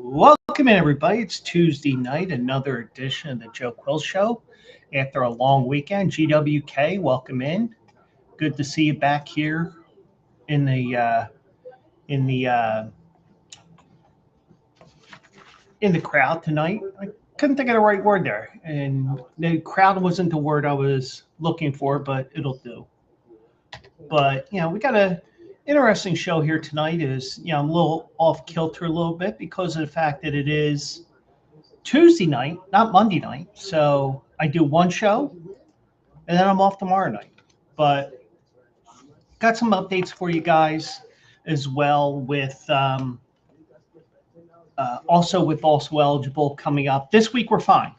Welcome in, everybody. It's Tuesday night, another edition of the Joe Quill Show. After a long weekend, GWK, welcome in. Good to see you back here in the in the crowd tonight. I couldn't think of the right word there, and the crowd wasn't the word I was looking for, but it'll do. But we got a interesting show here tonight. I'm a little off kilter a little bit because of the fact that it is Tuesday night, not Monday night. So I do one show and then I'm off tomorrow night. But got some updates for you guys as well with also eligible coming up. This week we're fine.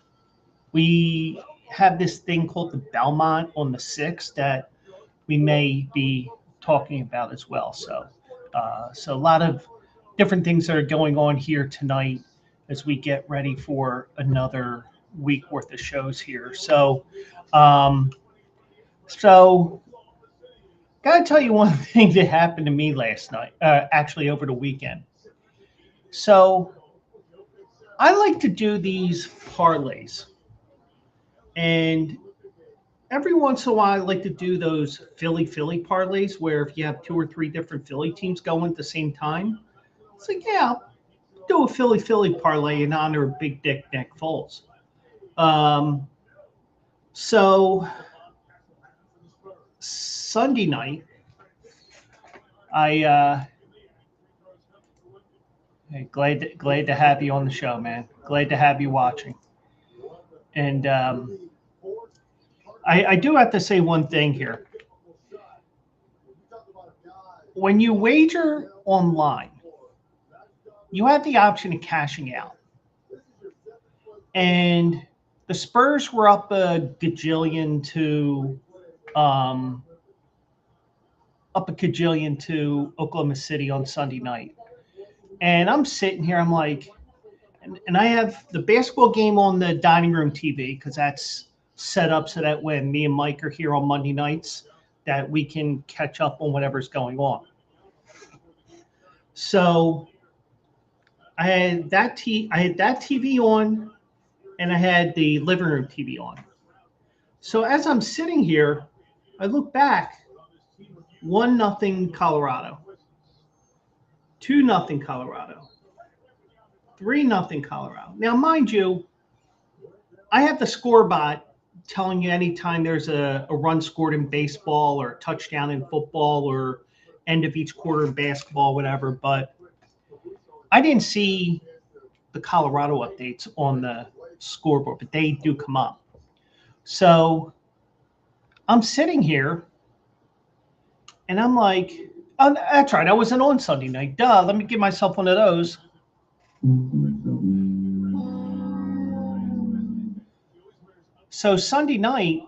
We have this thing called the Belmont on the 6th that we may be talking about as well. So a lot of different things that are going on here tonight as we get ready for another week worth of shows here. Um, so gotta tell you one thing that happened to me last night, actually over the weekend. So I like to do these parlays, and every once in a while I like to do those Philly parlays where if you have two or three different Philly teams going at the same time, it's like, yeah, I'll do a Philly parlay in honor of Big Dick Nick Foles. Um, so Sunday night, I hey, glad to have you on the show, man. Glad to have you watching. And I do have to say one thing here. When you wager online, you have the option of cashing out. And the Spurs were um, up a gajillion to Oklahoma City on Sunday night. And I'm sitting here, I'm like, and I have the basketball game on the dining room TV because that's set up so that when me and Mike are here on Monday nights, that we can catch up on whatever's going on. So I had that TV on, and I had the living room TV on. So as I'm sitting here, I look back, 1-0 Colorado, 2-0 Colorado, 3-0 Colorado. Now, mind you, I have the score bot telling you anytime there's a run scored in baseball or a touchdown in football or end of each quarter in basketball, whatever. But I didn't see the Colorado updates on the scoreboard, but they do come up. So I'm sitting here and I'm like, oh, that's right. I wasn't on Sunday night. Duh. Let me give myself one of those. So Sunday night,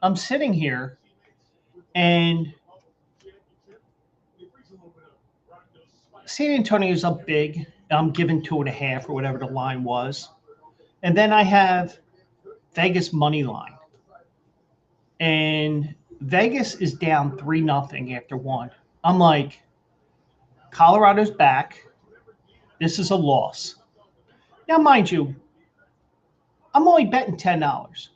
I'm sitting here and San Antonio's up big. I'm giving 2.5 or whatever the line was. And then I have Vegas money line. And Vegas is down 3-0 after one. I'm like, Colorado's back. This is a loss. Now, mind you, I'm only betting $10.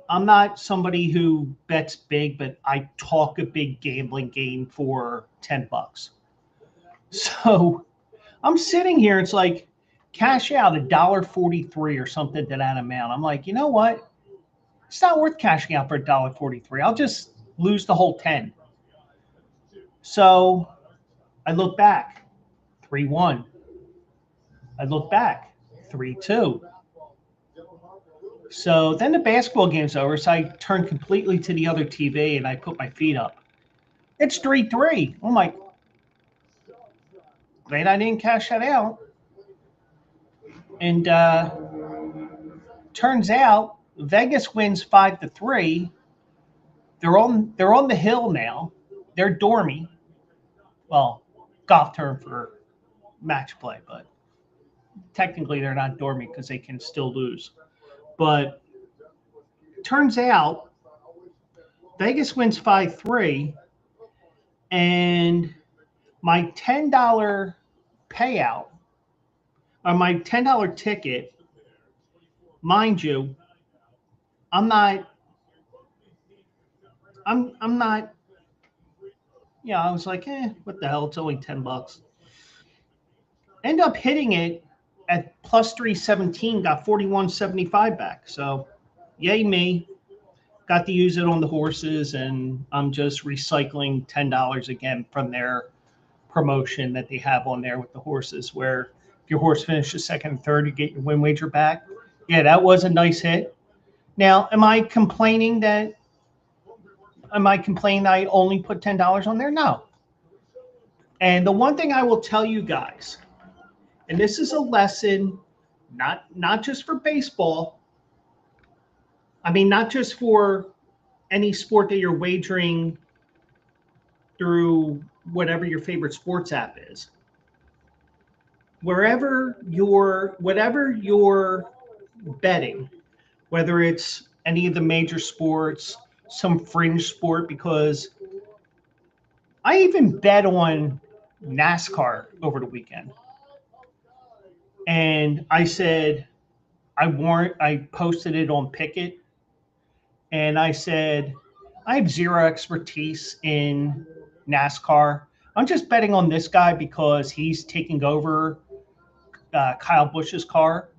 I'm not somebody who bets big, but I talk a big gambling game for $10. So I'm sitting here. It's like cash out $1.43 or something to that amount. I'm like, you know what? It's not worth cashing out for $1.43. I'll just lose the whole 10. So I look back, 3-1. I look back, 3-2. So then the basketball game's over, so I turn completely to the other TV and I put my feet up. It's 3-3. I'm like, glad I didn't cash that out. And turns out Vegas wins 5-3. They're on the hill now. They're dormy. Well, golf term for match play, but technically they're not dormy because they can still lose. But turns out Vegas wins 5-3, and my $10 payout on my $10 ticket, mind you, I'm not, I'm not, I was like, what the hell? It's only $10. End up hitting it at plus 317, got 41.75 back. So, yay me. Got to use it on the horses, and I'm just recycling $10 again from their promotion that they have on there with the horses, where if your horse finishes second and third, you get your win wager back. Yeah, that was a nice hit. Now, am I complaining that I only put $10 on there? No. And the one thing I will tell you guys, and this is a lesson, not just for baseball. I mean, not just for any sport that you're wagering through whatever your favorite sports app is. Whatever you're betting, whether it's any of the major sports, some fringe sport, because I even bet on NASCAR over the weekend. And I said, I posted it on Picket, and I said, I have zero expertise in NASCAR. I'm just betting on this guy because he's taking over Kyle Busch's car.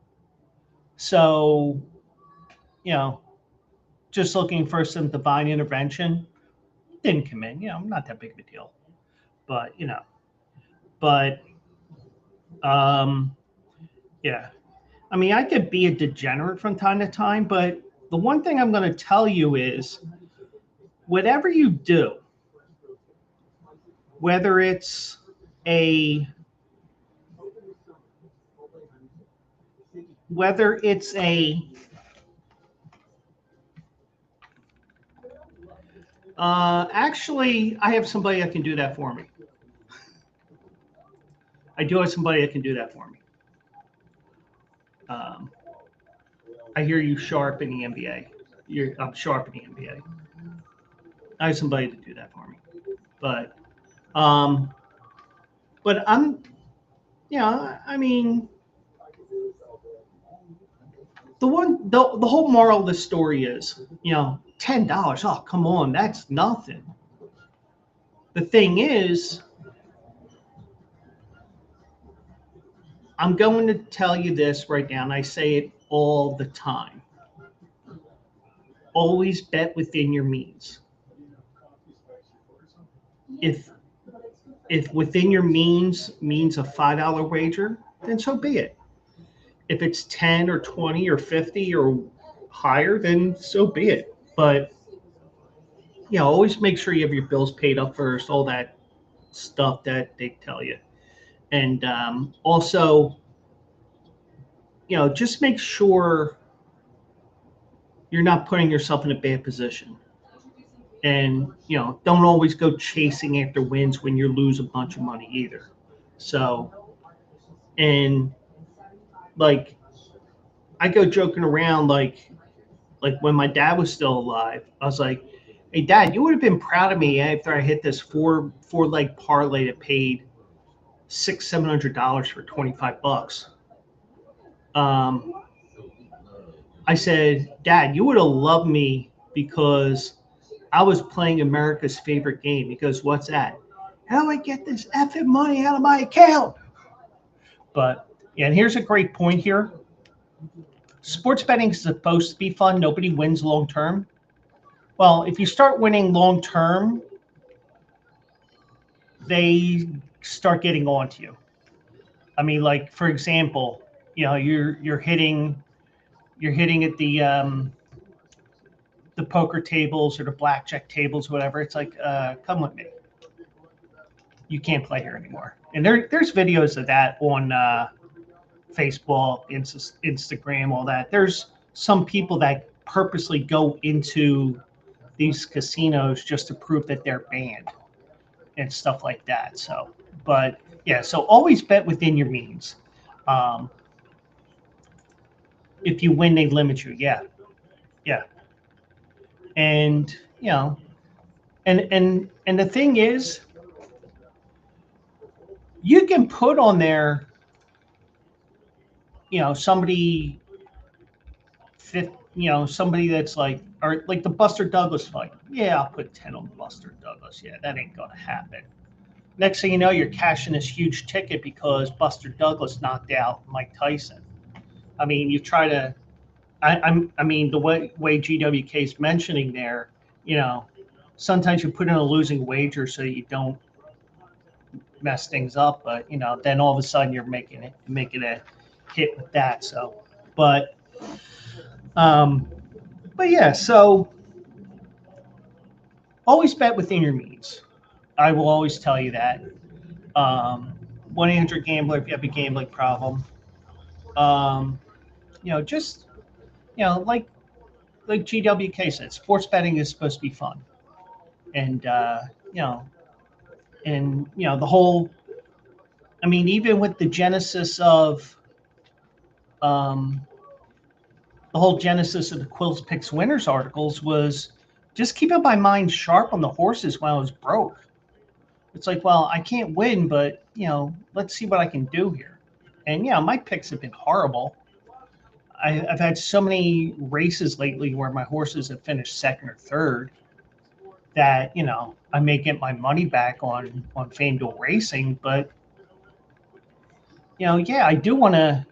So, just looking for some divine intervention. Didn't come in. Not that big of a deal. But, yeah. I mean, I could be a degenerate from time to time, but the one thing I'm going to tell you is whatever you do, whether it's actually, I have somebody that can do that for me. I do have somebody that can do that for me. I hear you sharp in the NBA. I'm sharp in the NBA. I have somebody to do that for me. But I'm, I mean, the whole moral of the story is, $10. Oh, come on, that's nothing. The thing is, I'm going to tell you this right now, and I say it all the time. Always bet within your means. If within your means a $5 wager, then so be it. If it's 10 or 20 or 50 or higher, then so be it. But always make sure you have your bills paid up first, all that stuff that they tell you. And also, just make sure you're not putting yourself in a bad position. And, don't always go chasing after wins when you lose a bunch of money either. So, and like, I go joking around like when my dad was still alive, I was like, hey, Dad, you would have been proud of me after I hit this four leg parlay that paid $700 for $25. I said, Dad, you would have loved me because I was playing America's favorite game. He goes, what's that? How do I get this effing money out of my account? But, and here's a great point here. Sports betting is supposed to be fun. Nobody wins long term. Well, if you start winning long term, they start getting on to you. I mean, like, for example, you're hitting at the poker tables or the blackjack tables, whatever. It's like, come with me. You can't play here anymore. And there's videos of that on Facebook, Instagram, all that. There's some people that purposely go into these casinos just to prove that they're banned and stuff like that. So, but yeah, so always bet within your means. If you win, they limit you. Yeah. And and the thing is, you can put on there somebody somebody that's like, or like the Buster Douglas fight. Yeah, I'll put 10 on Buster Douglas. Yeah, that ain't gonna happen. Next thing you know, you're cashing this huge ticket because Buster Douglas knocked out Mike Tyson. I mean, you try to. I mean, the way GWK is mentioning there, you know, sometimes you put in a losing wager so you don't mess things up, but then all of a sudden you're making a hit with that. So, but um, but yeah, so always bet within your means. I will always tell you that. 1-800-GAMBLER if you have a gambling problem. Um, just like GWK said, sports betting is supposed to be fun, and you know, the whole. I mean, even with the genesis of um, the whole genesis of the Quills Picks Winners articles was just keeping my mind sharp on the horses while I was broke. It's like, well, I can't win, but let's see what I can do here. And yeah, my picks have been horrible. I've had so many races lately where my horses have finished second or third that I may get my money back on FanDuel Racing, but yeah, I do want to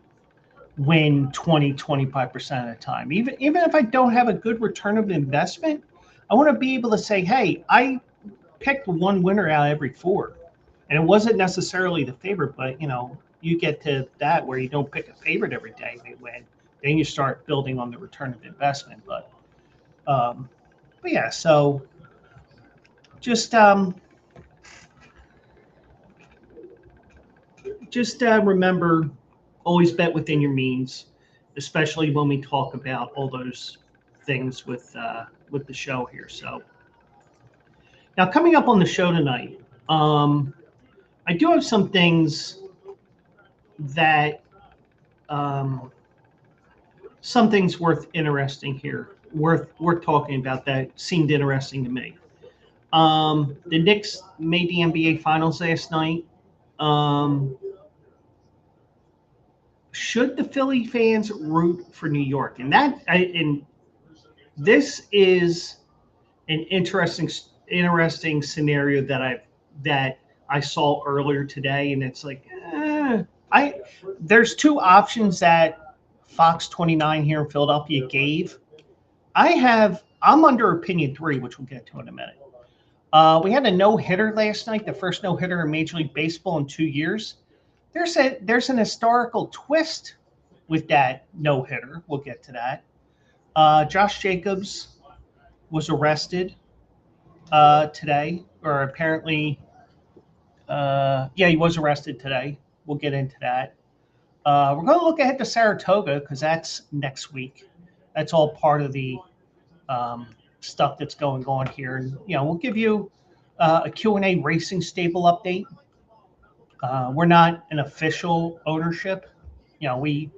win 20-25% of the time. Even if I don't have a good return of investment, I want to be able to say, hey, I picked one winner out of every four. And it wasn't necessarily the favorite, but you get to that where you don't pick a favorite every day, they win. Then you start building on the return of investment. But yeah, so just remember, always bet within your means, especially when we talk about all those things with the show here. So now coming up on the show tonight, I do have some things that some things worth talking about that seemed interesting to me. The Knicks made the NBA Finals last night. Should the Philly fans root for New York? And this is an interesting scenario that I saw earlier today, and it's like, there's two options that Fox 29 here in Philadelphia gave. I'm under opinion 3, which we'll get to in a minute. We had a no-hitter last night, the first no-hitter in Major League Baseball in 2 years. There's an historical twist with that no-hitter. We'll get to that. Josh Jacobs was arrested today, or apparently, yeah, he was arrested today. We'll get into that. We're going to look ahead to Saratoga because that's next week. That's all part of the stuff that's going on here. And, we'll give you a Q&A racing stable update. We're not an official ownership. The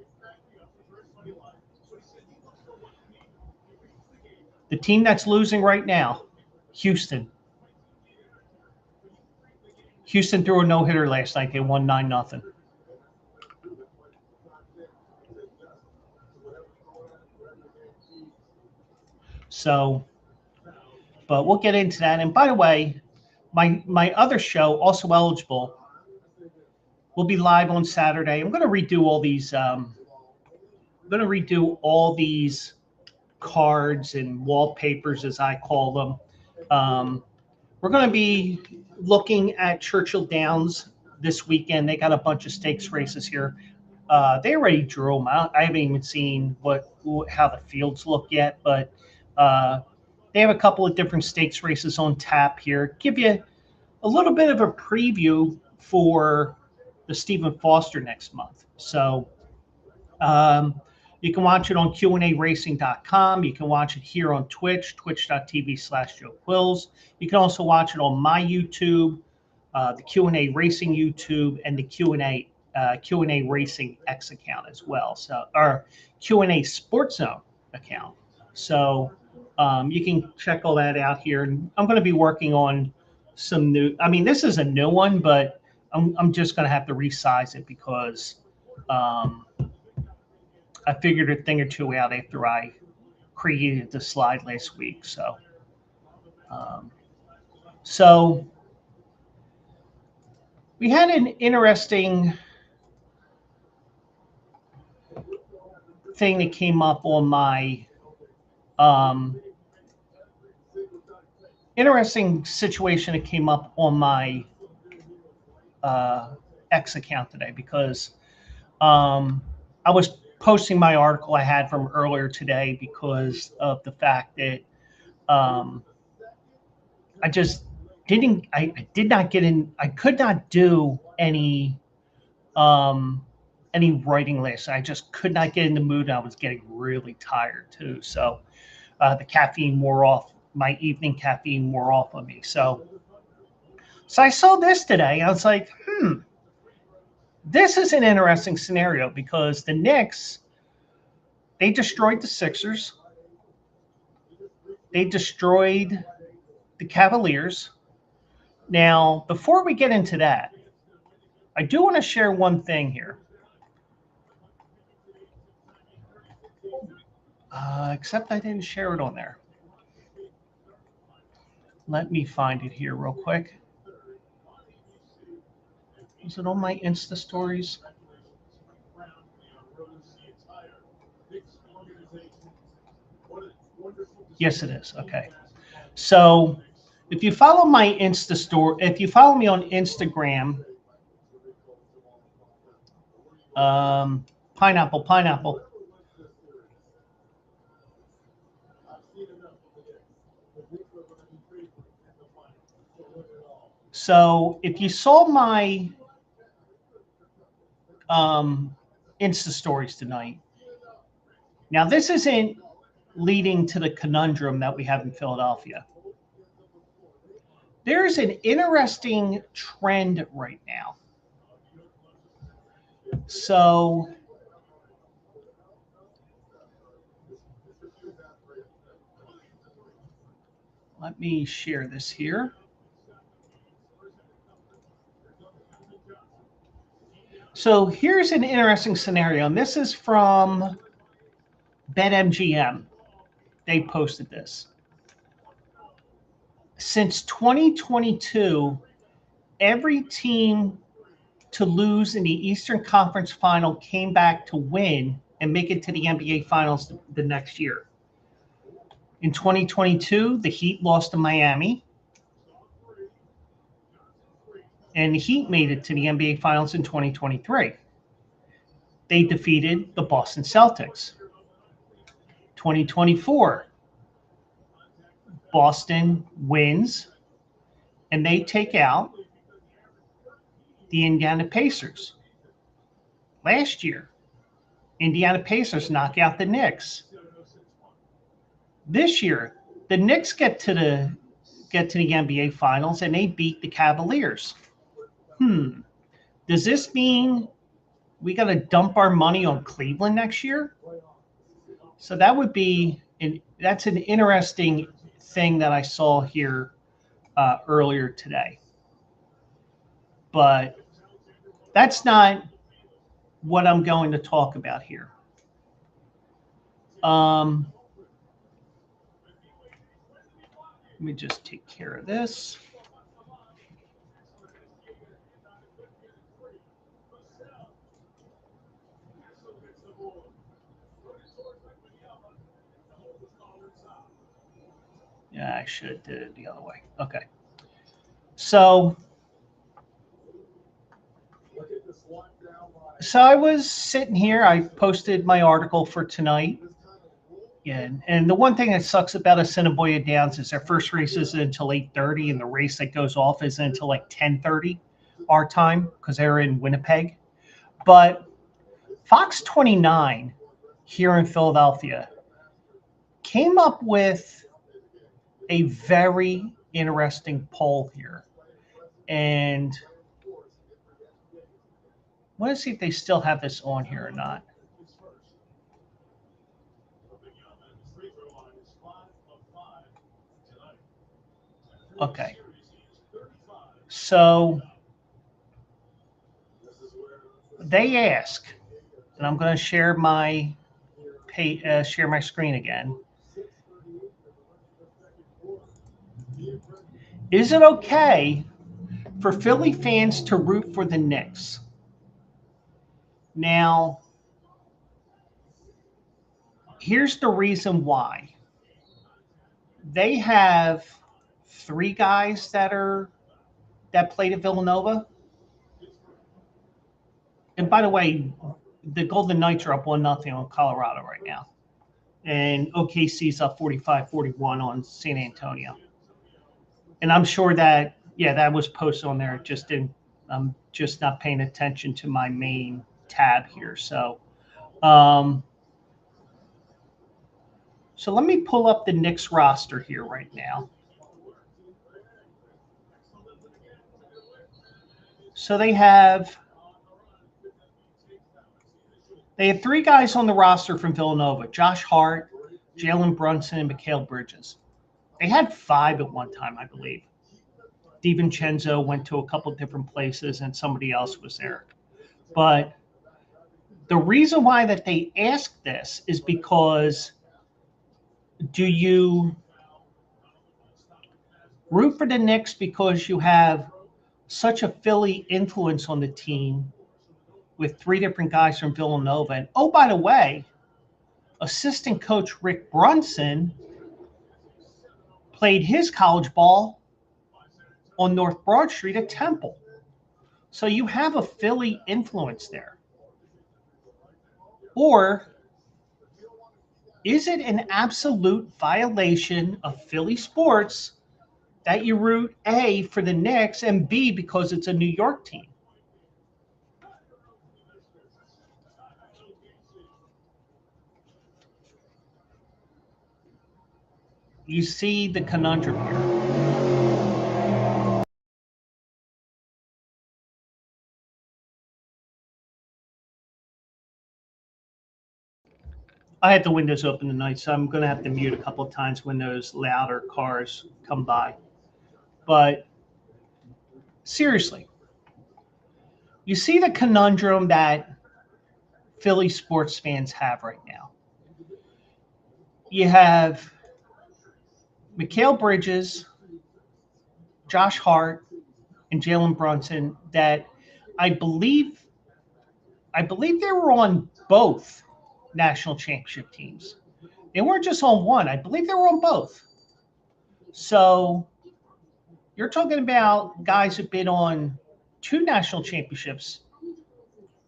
team that's losing right now, Houston. Houston threw a no-hitter last night. They won 9-0. So, but we'll get into that. And by the way, my other show, Also Eligible, will be live on Saturday. I'm going to redo all these cards and wallpapers, as I call them. We're going to be looking at Churchill Downs this weekend. They got a bunch of stakes races here. They already drew them out. I haven't even seen how the fields look yet, but they have a couple of different stakes races on tap here. Give you a little bit of a preview for the Stephen Foster next month. So you can watch it on QandARacing.com. You can watch it here on Twitch, twitch.tv/Joe Quills. You can also watch it on my YouTube, the Q&A Racing YouTube, and the Q&A Racing X account as well. So, our Q&A Sports Zone account. So you can check all that out here. And I'm going to be working on some new. I mean, this is a new one, but I'm just going to have to resize it because I figured a thing or two out after I created the slide last week. Um, so we had an interesting thing that came up on my interesting situation that came up on my X account today because I was posting my article I had from earlier today because of the fact that I just didn't. I did not get in. I could not do any writing list. I just could not get in the mood. I was getting really tired too. So the caffeine wore off. My evening caffeine wore off on me. So I saw this today. I was like, this is an interesting scenario because the Knicks, they destroyed the Sixers. They destroyed the Cavaliers. Now, before we get into that, I do want to share one thing here. Except I didn't share it on there. Let me find it here real quick. Is it on my Insta stories? Yes, it is. Okay. So if you follow my Insta story, if you follow me on Instagram, pineapple. So if you saw my Insta stories tonight, now this isn't leading to the conundrum that we have in Philadelphia. There's an interesting trend right now. So let me share this here. So here's an interesting scenario, and this is from BetMGM. They posted this. Since 2022, every team to lose in the Eastern Conference Final came back to win and make it to the NBA Finals the next year. In 2022, the Heat lost to Miami, and the Heat made it to the NBA Finals in 2023. They defeated the Boston Celtics. 2024, Boston wins, and they take out the Indiana Pacers. Last year, Indiana Pacers knock out the Knicks. This year, the Knicks get to the NBA Finals and they beat the Cavaliers. Does this mean we got to dump our money on Cleveland next year? So that would be that's an interesting thing that I saw here earlier today. But that's not what I'm going to talk about here. Let me just take care of this. Yeah, I should have did it the other way. Okay. So I was sitting here. I posted my article for tonight. Yeah, and the one thing that sucks about Assiniboia Downs is their first race isn't until 8:30, and the race that goes off isn't until like 10:30 our time because they're in Winnipeg. But Fox 29 here in Philadelphia came up with a very interesting poll here. And I want to see if they still have this on here or not. Okay. So they ask, and I'm going to share my share my screen again. Is it okay for Philly fans to root for the Knicks? Now, here's the reason why. They have 3 guys that played at Villanova. And by the way, the Golden Knights are up 1-0 on Colorado right now. And OKC's up 45-41 on San Antonio. And I'm sure that, yeah, that was posted on there. I'm just not paying attention to my main tab here. So let me pull up the Knicks roster here right now. So they have 3 guys on the roster from Villanova: Josh Hart, Jalen Brunson, and Mikal Bridges. They had 5 at one time, I believe. DiVincenzo went to a couple different places, and somebody else was there. But the reason why that they asked this is because, do you root for the Knicks because you have such a Philly influence on the team with 3 different guys from Villanova? And oh, by the way, assistant coach Rick Brunson played his college ball on North Broad Street at Temple. So you have a Philly influence there. Or is it an absolute violation of Philly sports that you root A, for the Knicks, and B, because it's a New York team? You see the conundrum here. I had the windows open tonight, so I'm going to have to mute a couple of times when those louder cars come by. But seriously, you see the conundrum that Philly sports fans have right now. You have Mikal Bridges, Josh Hart, and Jalen Brunson that I believe they were on both national championship teams. They weren't just on one. I believe they were on both. So you're talking about guys who've been on 2 national championships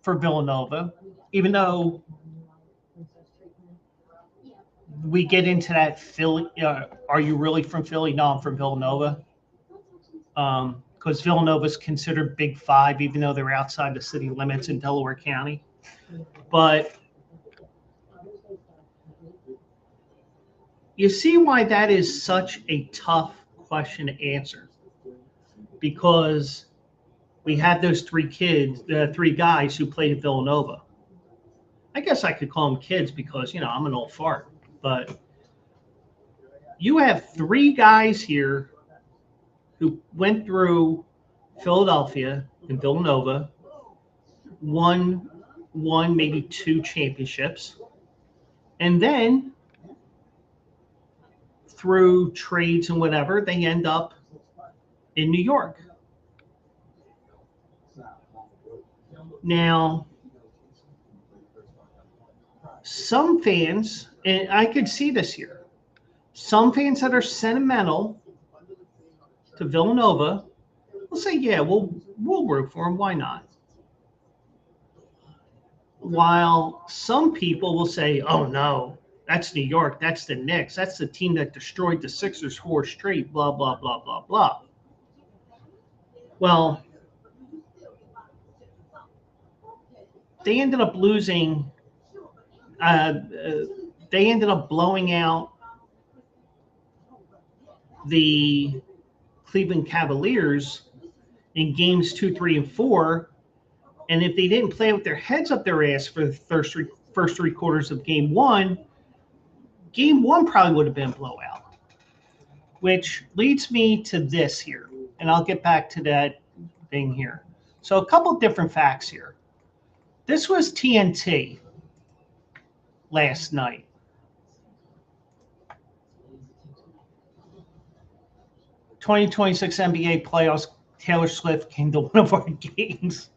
for Villanova, even though we get into that Philly. Are you really from Philly? No, I'm from Villanova. Because Villanova is considered Big 5, even though they're outside the city limits in Delaware County. But you see why that is such a tough question to answer. Because we had those 3 guys who played at Villanova. I guess I could call them kids because, I'm an old fart. But you have 3 guys here who went through Philadelphia and Villanova, won maybe 2 championships, and then through trades and whatever, they end up in New York. Now, some fans, and I could see this here, some fans that are sentimental to Villanova will say, yeah, we'll root for them. Why not? While some people will say, oh, no, that's New York. That's the Knicks. That's the team that destroyed the Sixers 4 straight, blah, blah, blah, blah, blah. Well, they ended up losing. They ended up blowing out the Cleveland Cavaliers in games 2, 3, and 4. And if they didn't play with their heads up their ass for the first 3 quarters of game 1 probably would have been a blowout. Which leads me to this here. And I'll get back to that thing here. So a couple different facts here. This was TNT. last night. '26 NBA playoffs. Taylor Swift came to one of our games.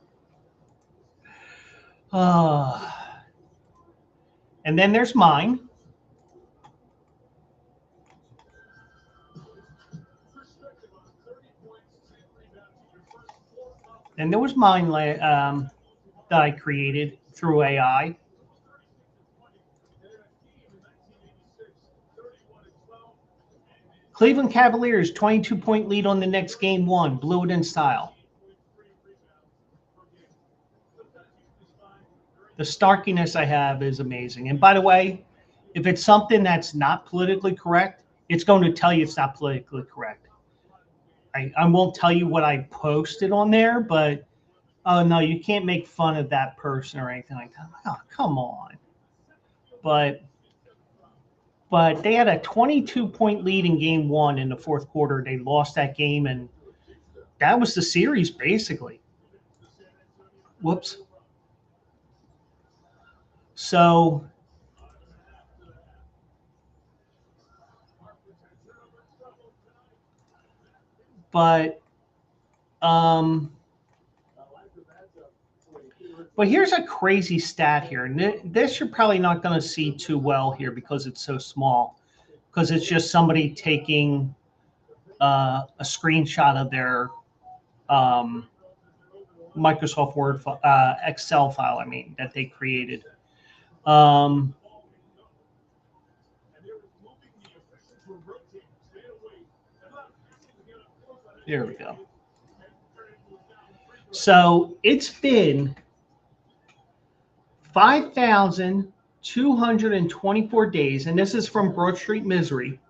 And then there's mine. And there was mine that I created through AI. Cleveland Cavaliers, 22-point lead on the Knicks, game one. Blew it in style. The snarkiness I have is amazing. And by the way, if it's something that's not politically correct, it's going to tell you it's not politically correct. I won't tell you what I posted on there, but oh no, you can't make fun of that person or anything like that. Oh, come on. But they had a 22-point lead in game one in the fourth quarter. They lost that game, and that was the series basically. Whoops. So but here's a crazy stat here. And this you're probably not going to see too well here because it's so small, because it's just somebody taking a screenshot of their Microsoft Word Excel file, that they created. There we go. So it's been 5,224 days, and this is from Broad Street Misery,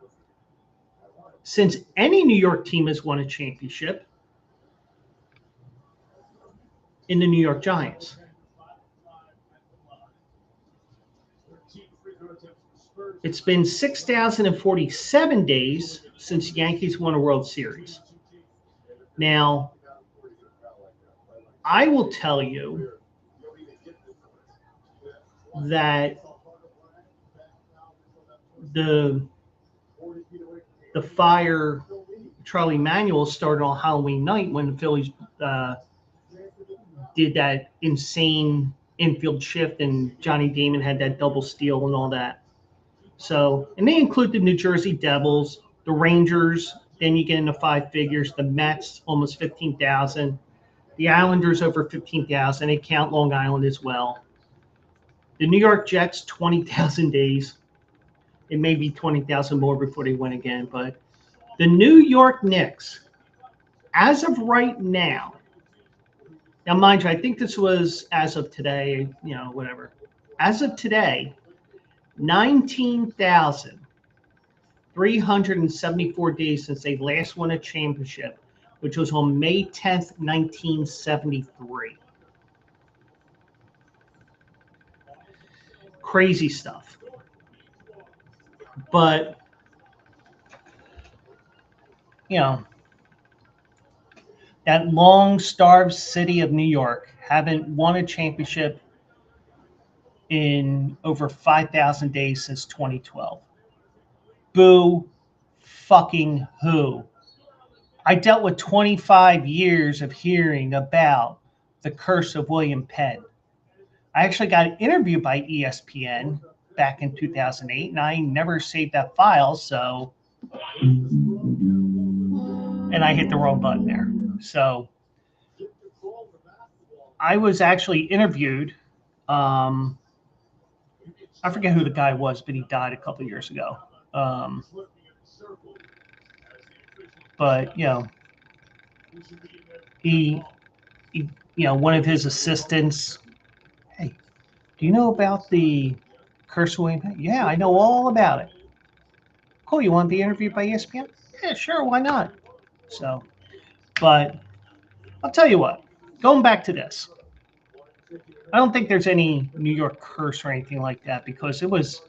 since any New York team has won a championship in the New York Giants. It's been 6,047 days since Yankees won a World Series. Now, I will tell you that the fire Charlie Manuel started on Halloween night when the Phillies did that insane infield shift and Johnny Damon had that double steal and all that. So, and they include the New Jersey Devils, the Rangers, then you get into five figures, the Mets, almost 15,000, the Islanders over 15,000, they count Long Island as well. The New York Jets, 20,000 days. It may be 20,000 more before they win again, but the New York Knicks, as of right now, mind you, I think this was as of today, whatever. As of today, 19,374 days since they last won a championship, which was on May 10th, 1973. Crazy stuff. But, that long-starved city of New York haven't won a championship in over 5,000 days since 2012. Boo fucking who. I dealt with 25 years of hearing about the curse of William Penn. I actually got interviewed by ESPN back in 2008, and I never saved that file, so... And I hit the wrong button there. So I was actually interviewed. I forget who the guy was, but he died a couple of years ago. But he one of his assistants. Hey, do you know about the curse of William Penn? Yeah, I know all about it. Cool. You want to be interviewed by ESPN? Yeah, sure. Why not? So, but I'll tell you what. Going back to this, I don't think there's any New York curse or anything like that, because it was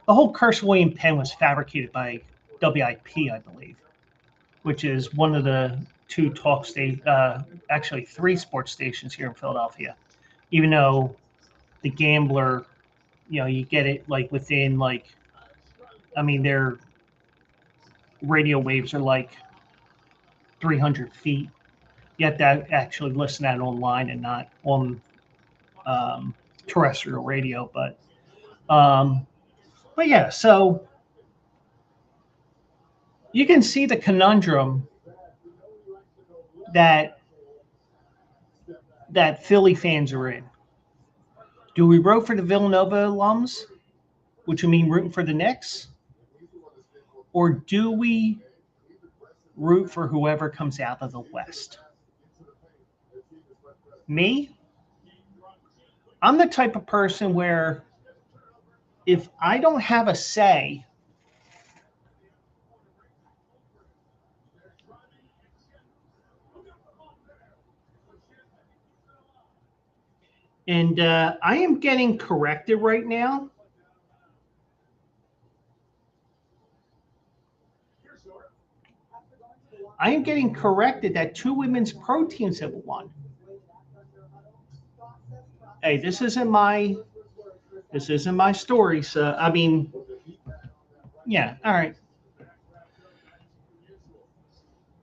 the whole curse of William Penn was fabricated by WIP, I believe, which is one of the two actually three sports stations here in Philadelphia. Even though the Gambler you get it like within like, I mean, their radio waves are like 300 feet. You have to actually listen to that online and not on terrestrial radio. But yeah, so you can see the conundrum that Philly fans are in. Do we root for the Villanova alums, which would mean rooting for the Knicks? Or do we root for whoever comes out of the West? Me, I'm the type of person where if I don't have a say, and I am getting corrected right now. I am getting corrected that 2 women's pro teams have won. Hey, this isn't my story. So I mean, yeah, all right.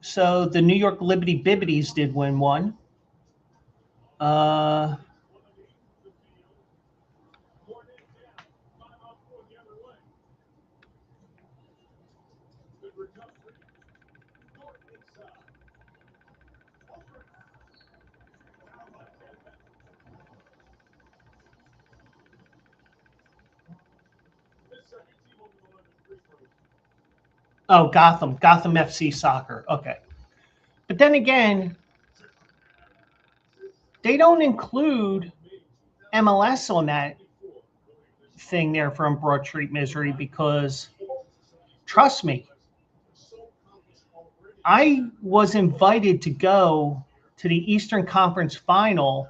So the New York Liberty Bibbities did win one. Uh, oh, Gotham FC Soccer. Okay, but then again, they don't include MLS on that thing there from Broad Street Misery because, trust me, I was invited to go to the Eastern Conference Final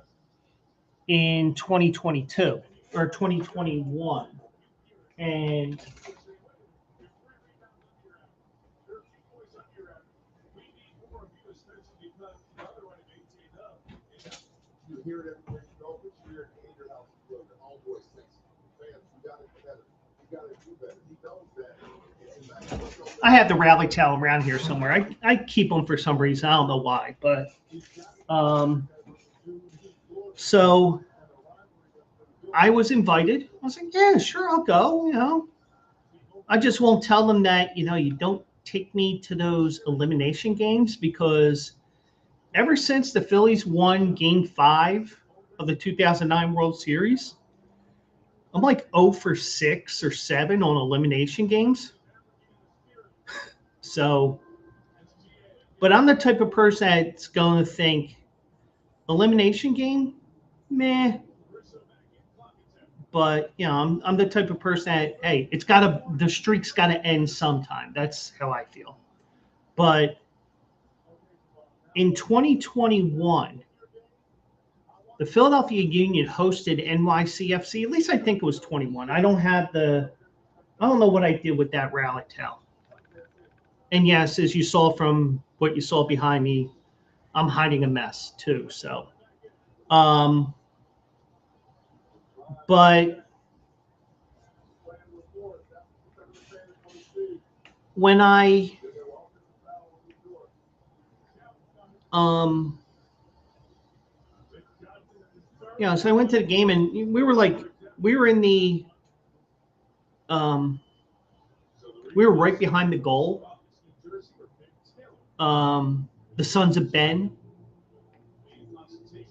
in 2022 or 2021, and I have the rally towel around here somewhere. I keep them for some reason. I don't know why, but so I was invited. I was like, yeah, sure, I'll go. I just won't tell them that, you don't take me to those elimination games because ever since the Phillies won Game 5 of the 2009 World Series, I'm like 0 for 6 or 7 on elimination games. So, but I'm the type of person that's going to think elimination game, meh. But I'm the type of person that, hey, the streak's got to end sometime. That's how I feel. But in 2021, the Philadelphia Union hosted NYCFC. At least I think it was 21. I don't know what I did with that rally towel. And yes, as you saw from what you saw behind me, I'm hiding a mess too. So, but when so I went to the game and we were in the, we were right behind the goal. The Sons of Ben,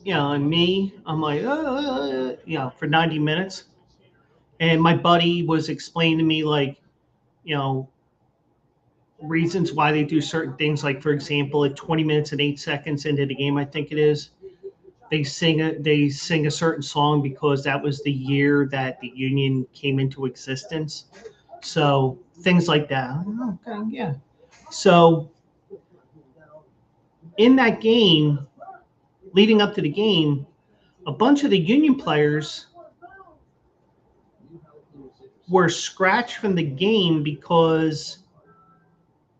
and me, I'm like, for 90 minutes. And my buddy was explaining to me, like, reasons why they do certain things. Like, for example, at 20 minutes and 8 seconds into the game, I think it is, they sing a certain song because that was the year that the Union came into existence. So things like that. Okay, yeah. So in that game, leading up to the game, a bunch of the Union players were scratched from the game because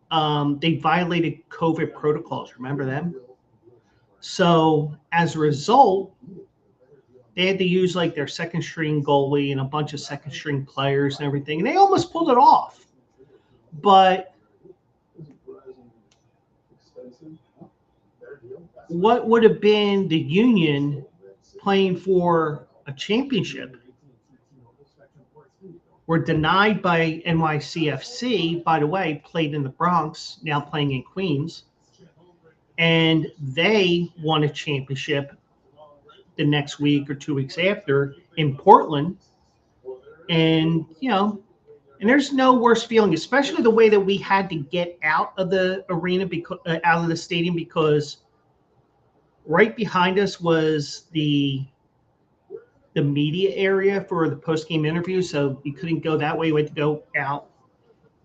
they violated COVID protocols. Remember them? So as a result, they had to use like their second string goalie and a bunch of second string players and everything, and they almost pulled it off. But what would have been the Union playing for a championship were denied by NYCFC, by the way, played in the Bronx, now playing in Queens, and they won a championship the next week or 2 weeks after in Portland. And, and there's no worse feeling, especially the way that we had to get out of the arena, out of the stadium, because right behind us was the media area for the post-game interview, so you couldn't go that way. We had to go out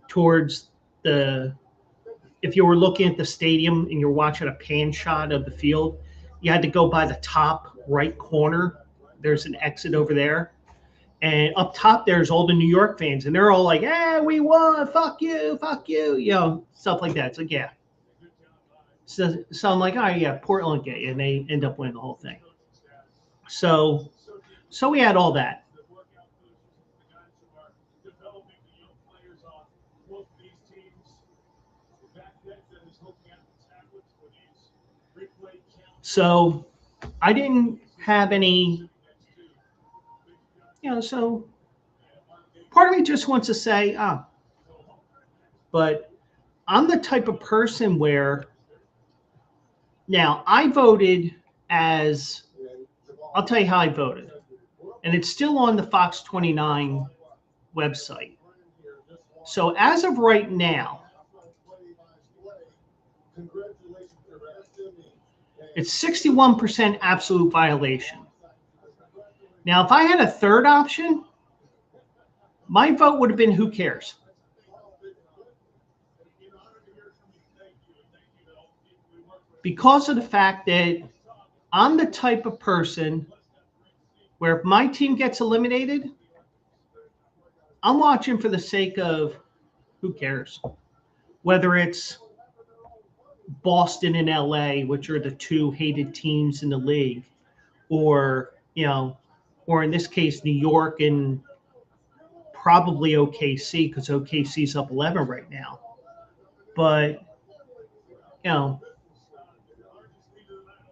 towards if you were looking at the stadium and you're watching a pan shot of the field, you had to go by the top right corner. There's an exit over there. And up top, there's all the New York fans, and they're all like, "Hey, we won! Fuck you! Fuck you!" Stuff like that. It's like, yeah. So I'm like, "Oh yeah, Portland get you," and they end up winning the whole thing. So we had all that. So I didn't have any, so part of me just wants to say, but I'm the type of person where now I voted as, I'll tell you how I voted. And it's still on the Fox 29 website. So as of right now, it's 61% absolute violation. Now, if I had a third option, my vote would have been who cares? Because of the fact that I'm the type of person where if my team gets eliminated, I'm watching for the sake of who cares? Whether it's Boston and LA, which are the two hated teams in the league, or or in this case, New York and probably OKC, because OKC's up 11 right now. But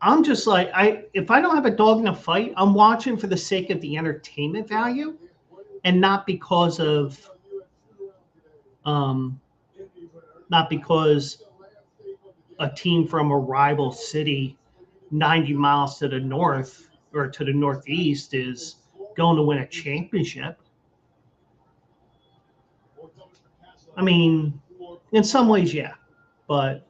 I'm just like, if I don't have a dog in a fight, I'm watching for the sake of the entertainment value, and not because of not because a team from a rival city 90 miles to the north or to the northeast is going to win a championship. I mean, in some ways, yeah. But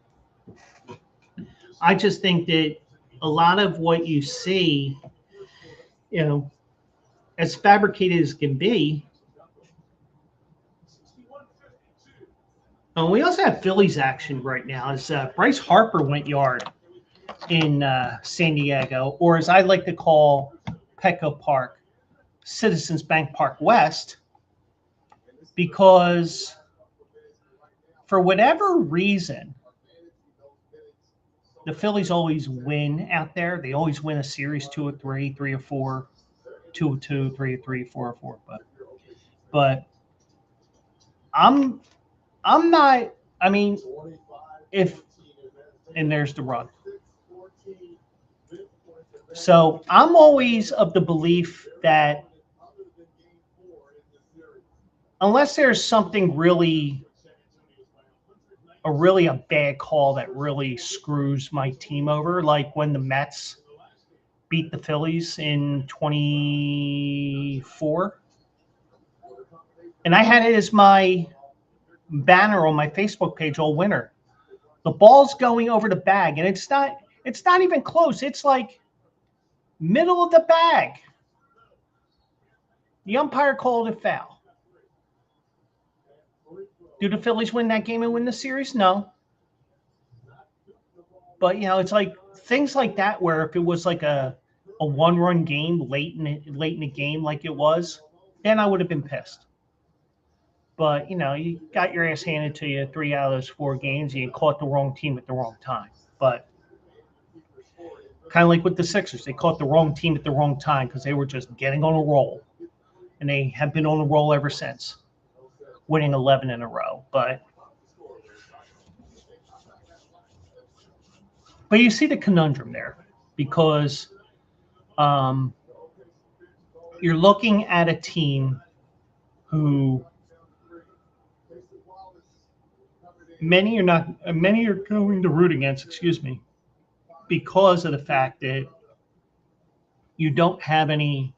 I just think that a lot of what you see, as fabricated as can be. And we also have Phillies action right now. As Bryce Harper went yard in San Diego, or as I like to call Petco Park, Citizens Bank Park West, because for whatever reason, the Phillies always win out there. They always win a series 2-3, 3-4, 2-2, 3-3, 4-4. But I'm not. I mean, and there's the run. So I'm always of the belief that unless there's something really a bad call that really screws my team over, like when the Mets beat the Phillies in 24. And I had it as my banner on my Facebook page all winter. The ball's going over the bag, and it's not even close. It's like middle of the bag. The umpire called it foul. Do the Phillies win that game and win the series? No. But it's like things like that where if it was like a one-run game late in the game like it was, then I would have been pissed. But you got your ass handed to you 3 out of those 4 games, and you caught the wrong team at the wrong time. But Kind of like with the Sixers. They caught the wrong team at the wrong time because they were just getting on a roll. And they have been on a roll ever since, winning 11 in a row. But you see the conundrum there because you're looking at a team who many are going to root against, because of the fact that you don't have any,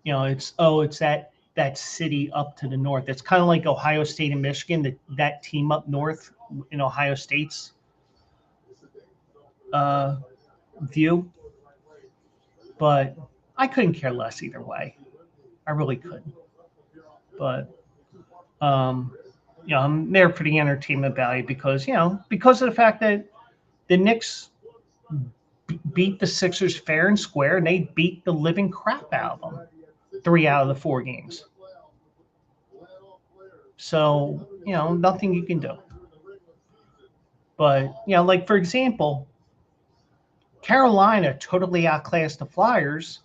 it's that city up to the north. It's kind of like Ohio State and Michigan, that team up north in Ohio State's view. But I couldn't care less either way. I really couldn't. But I'm there for the entertainment value because of the fact that the Knicks beat the Sixers fair and square, and they beat the living crap out of them 3 out of the 4 games. So, nothing you can do. But, like, for example, Carolina totally outclassed the Flyers,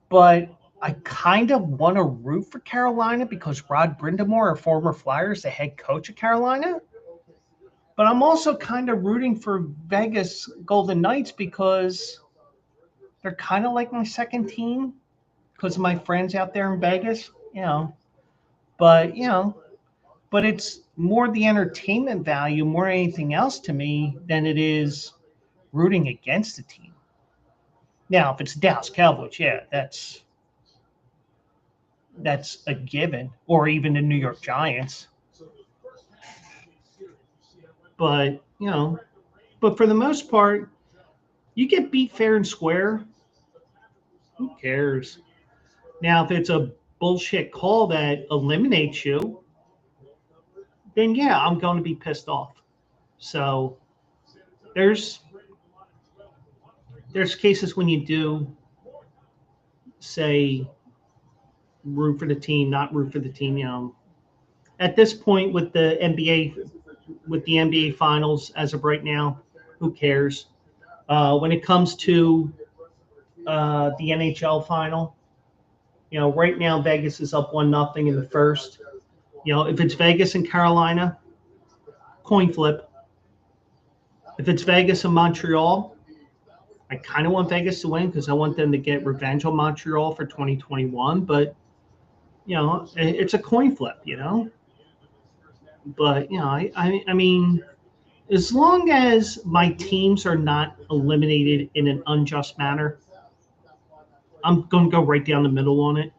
but I kind of want to root for Carolina because Rod Brindamore, a former Flyer, is the head coach of Carolina. But I'm also kind of rooting for Vegas Golden Knights because they're kind of like my second team because of my friends out there in Vegas, But, but it's more the entertainment value more than anything else to me than it is rooting against the team. Now, if it's Dallas Cowboys, yeah, that's a given, or even the New York Giants. But, but for the most part, you get beat fair and square. Who cares? Now, if it's a bullshit call that eliminates you, then yeah, I'm going to be pissed off. So there's cases when you do say root for the team, not root for the team. At this point with the NBA finals as of right now, who cares? When it comes to the NHL final, right now Vegas is up 1-0 in the first. If it's Vegas and Carolina, coin flip. If it's Vegas and Montreal, I kind of want Vegas to win because I want them to get revenge on Montreal for 2021. But, it's a coin flip, But, I mean, as long as my teams are not eliminated in an unjust manner, I'm going to go right down the middle on it.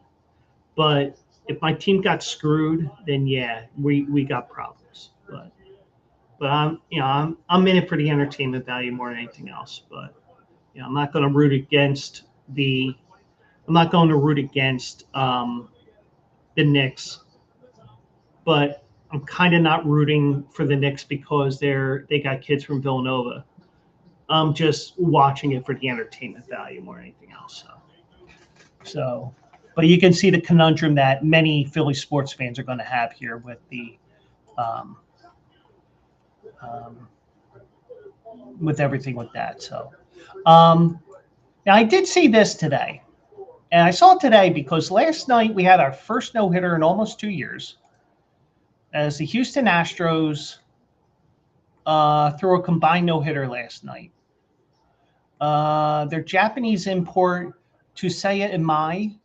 But if my team got screwed, then yeah, we got problems. But I'm in it for the entertainment value more than anything else. But I'm not going to root against the Knicks. But I'm kind of not rooting for the Knicks because they got kids from Villanova. I'm just watching it for the entertainment value more than anything else. So, but you can see the conundrum that many Philly sports fans are going to have here with the with everything with that. So, now I did see this today, and I saw it today because last night we had our first no-hitter in almost 2 years, as the Houston Astros threw a combined no-hitter last night. Their Japanese import Tusaya Imai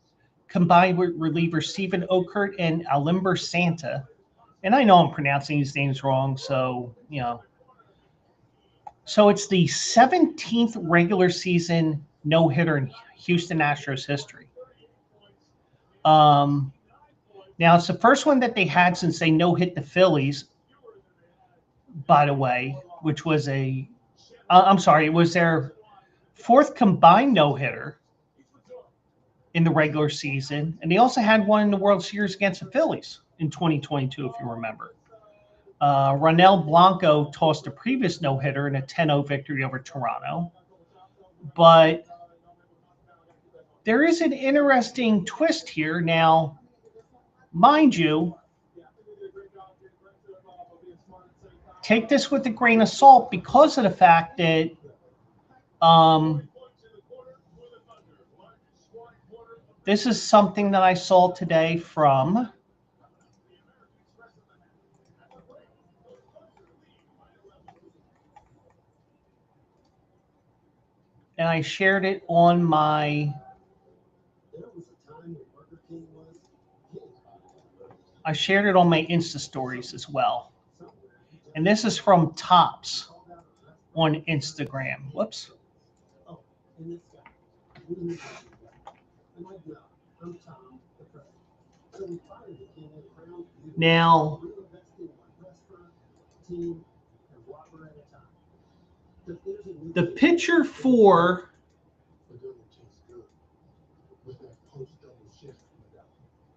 combined with reliever Stephen Okert and Alimber Santa. And I know I'm pronouncing these names wrong, so, So it's the 17th regular season no-hitter in Houston Astros history. Now, it's the first one that they had since they no-hit the Phillies, by the way, which was it was their 4th combined no-hitter in the regular season. And they also had one in the World Series against the Phillies in 2022, if you remember. Ronel Blanco tossed a previous no-hitter in a 10-0 victory over Toronto. But there is an interesting twist here. Now, mind you, take this with a grain of salt because of the fact that This is something that I saw today from and I shared it on my Insta stories as well. And this is from Tops on Instagram. Whoops. Now, the pitcher for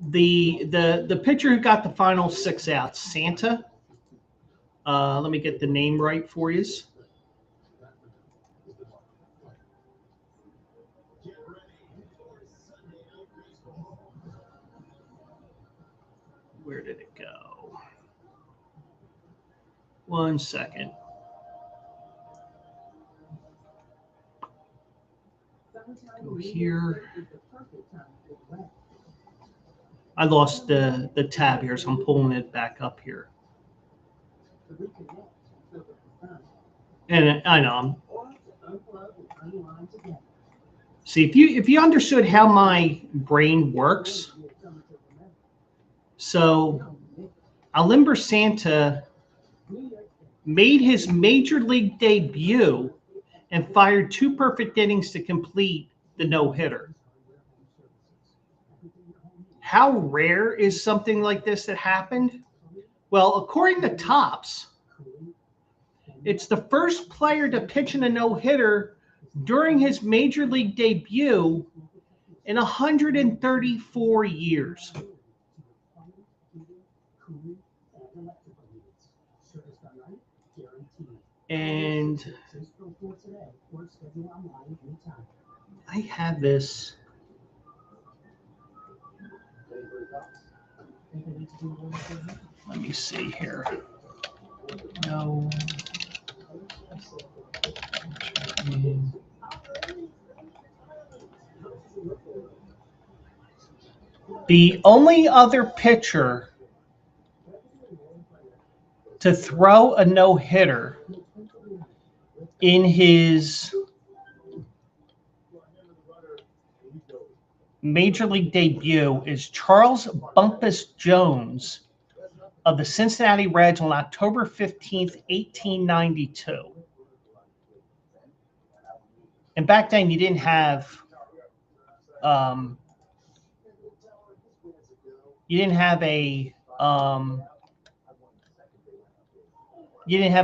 the pitcher who got the final 6 outs, Santa. Let me get the name right for you. Where did it go? 1 second. Go here. I lost the tab here, so I'm pulling it back up here. And I know see if you understood how my brain works. So Alimber Santa made his major league debut and fired 2 perfect innings to complete the no-hitter. How rare is something like this that happened? Well, according to Tops, it's the first player to pitch in a no-hitter during his major league debut in 134 years. And I have this. Let me see here. No. The only other pitcher to throw a no-hitter in his major league debut is Charles Bumpus Jones of the Cincinnati Reds on October 15th, 1892. And back then you didn't have a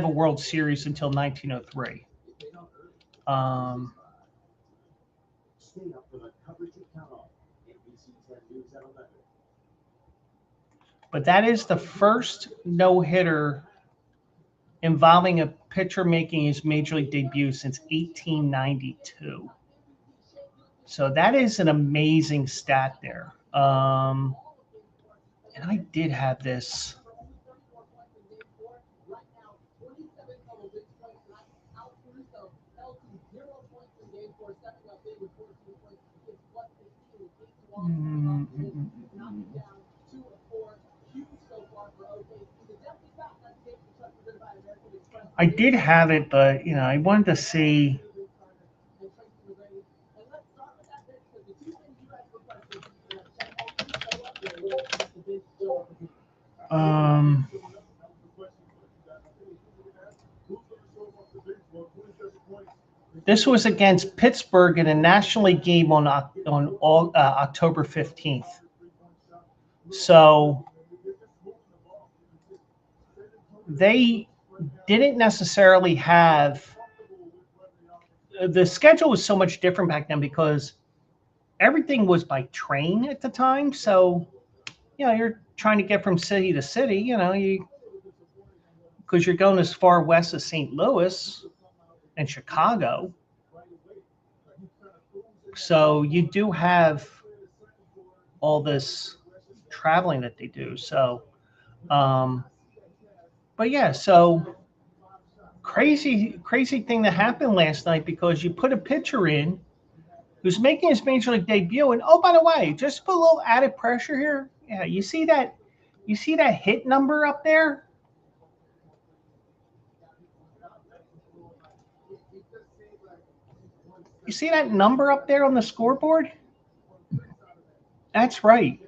World Series until 1903. But that is the first no-hitter involving a pitcher making his major league debut since 1892. So that is an amazing stat there. And I did have this. I did have it, but I wanted to see. This was against Pittsburgh in a National League game on October 15th. So they didn't necessarily have the schedule was so much different back then because everything was by train at the time. So, you're trying to get from city to city, because you're going as far west as St. Louis and Chicago. So you do have all this traveling that they do. So, but yeah, so crazy thing that happened last night, because you put a pitcher in who's making his major league debut, and oh, by the way, just put a little added pressure here. Yeah, you see that hit number up there? You see that number up there on the scoreboard? That's right.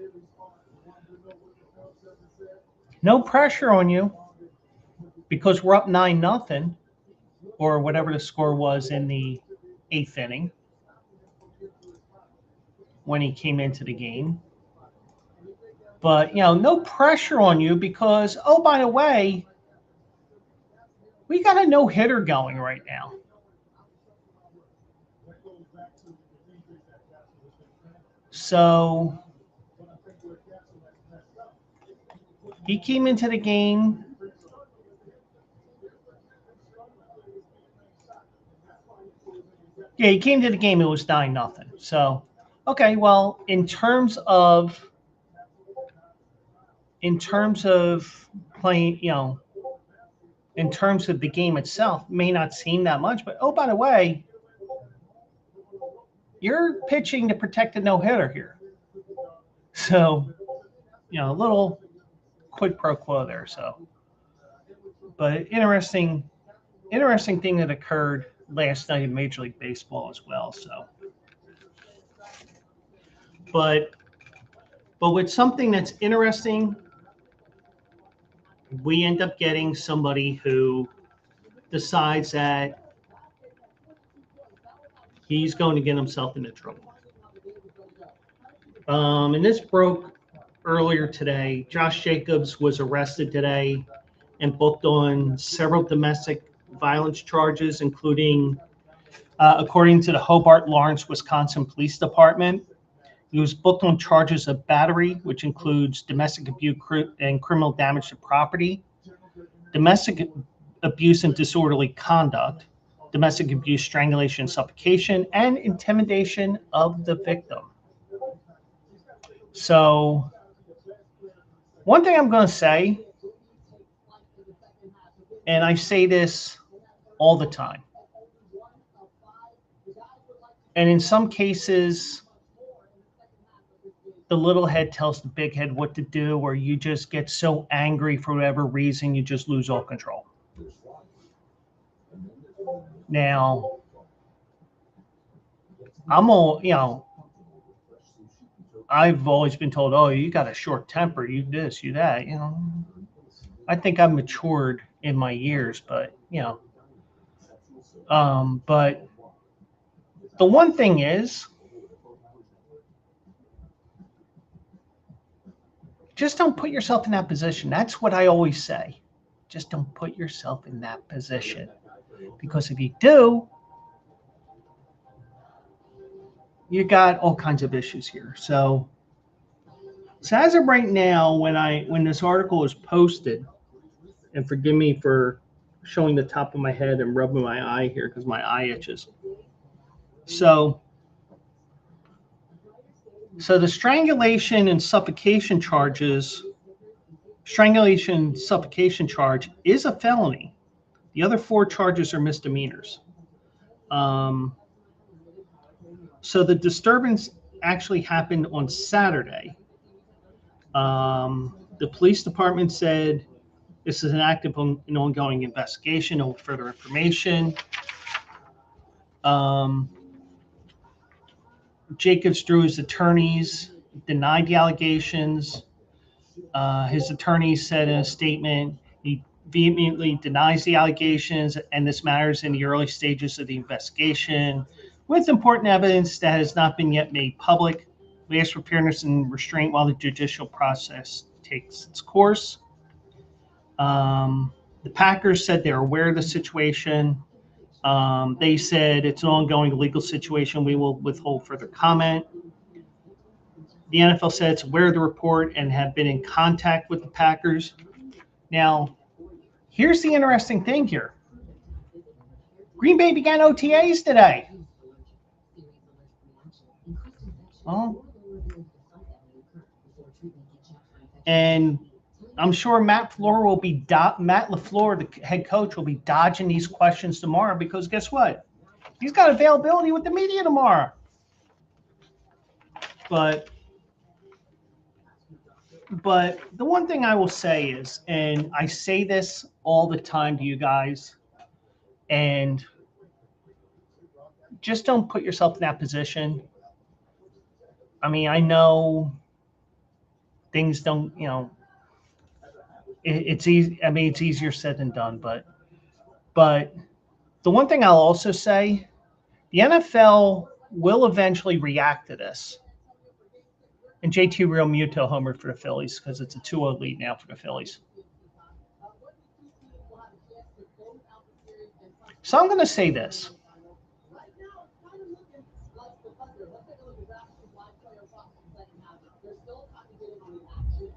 No pressure on you, because we're up 9-0, or whatever the score was in the 8th inning when he came into the game. But, no pressure on you, because, oh, by the way, we got a no-hitter going right now. So he came into the game. Yeah, he came to the game. It was 9-0. So, okay. Well, in terms of playing, in terms of the game itself, may not seem that much. But oh, by the way, you're pitching to protect a no-hitter here. So, a little quid pro quo there. So, but interesting thing that occurred last night in Major League Baseball as well. So, but with something that's interesting, we end up getting somebody who decides that he's going to get himself into trouble. And this broke earlier today. Josh Jacobs was arrested today and booked on several domestic violence charges, including, according to the Hobart Lawrence, Wisconsin Police Department, he was booked on charges of battery, which includes domestic abuse and criminal damage to property, domestic abuse and disorderly conduct, domestic abuse, strangulation, suffocation, and intimidation of the victim. So, one thing I'm going to say, and I say this all the time, and in some cases, the little head tells the big head what to do, or you just get so angry for whatever reason, you just lose all control. Now, I've always been told, oh, you got a short temper, you this, you that, I think I've matured in my years, but, but the one thing is, just don't put yourself in that position. That's what I always say. Just don't put yourself in that position. Because if you do, you got all kinds of issues here. So as of right now, when this article is posted, and forgive me for showing the top of my head and rubbing my eye here because my eye itches. So the strangulation and suffocation charge is a felony. The other 4 charges are misdemeanors. So the disturbance actually happened on Saturday. The police department said this is an active and ongoing investigation. No further information. Jacobs, through his attorneys, denied the allegations. His attorney said in a statement, he vehemently denies the allegations, and this matter is in the early stages of the investigation, with important evidence that has not been yet made public. We ask for fairness and restraint while the judicial process takes its course. The Packers said they're aware of the situation. They said it's an ongoing legal situation. We will withhold further comment. The NFL said it's aware of the report and have been in contact with the Packers. Now, here's the interesting thing here. Green Bay began OTAs today. Well, and I'm sure Matt LaFleur, the head coach, will be dodging these questions tomorrow because guess what? He's got availability with the media tomorrow. But the one thing I will say is, and I say this all the time to you guys, and just don't put yourself in that position. I mean, I know things don't, it's easy. I mean, it's easier said than done, but the one thing I'll also say, the NFL will eventually react to this. And JT Realmuto homered for the Phillies because it's a 2-0 lead now for the Phillies. So I'm going to say this.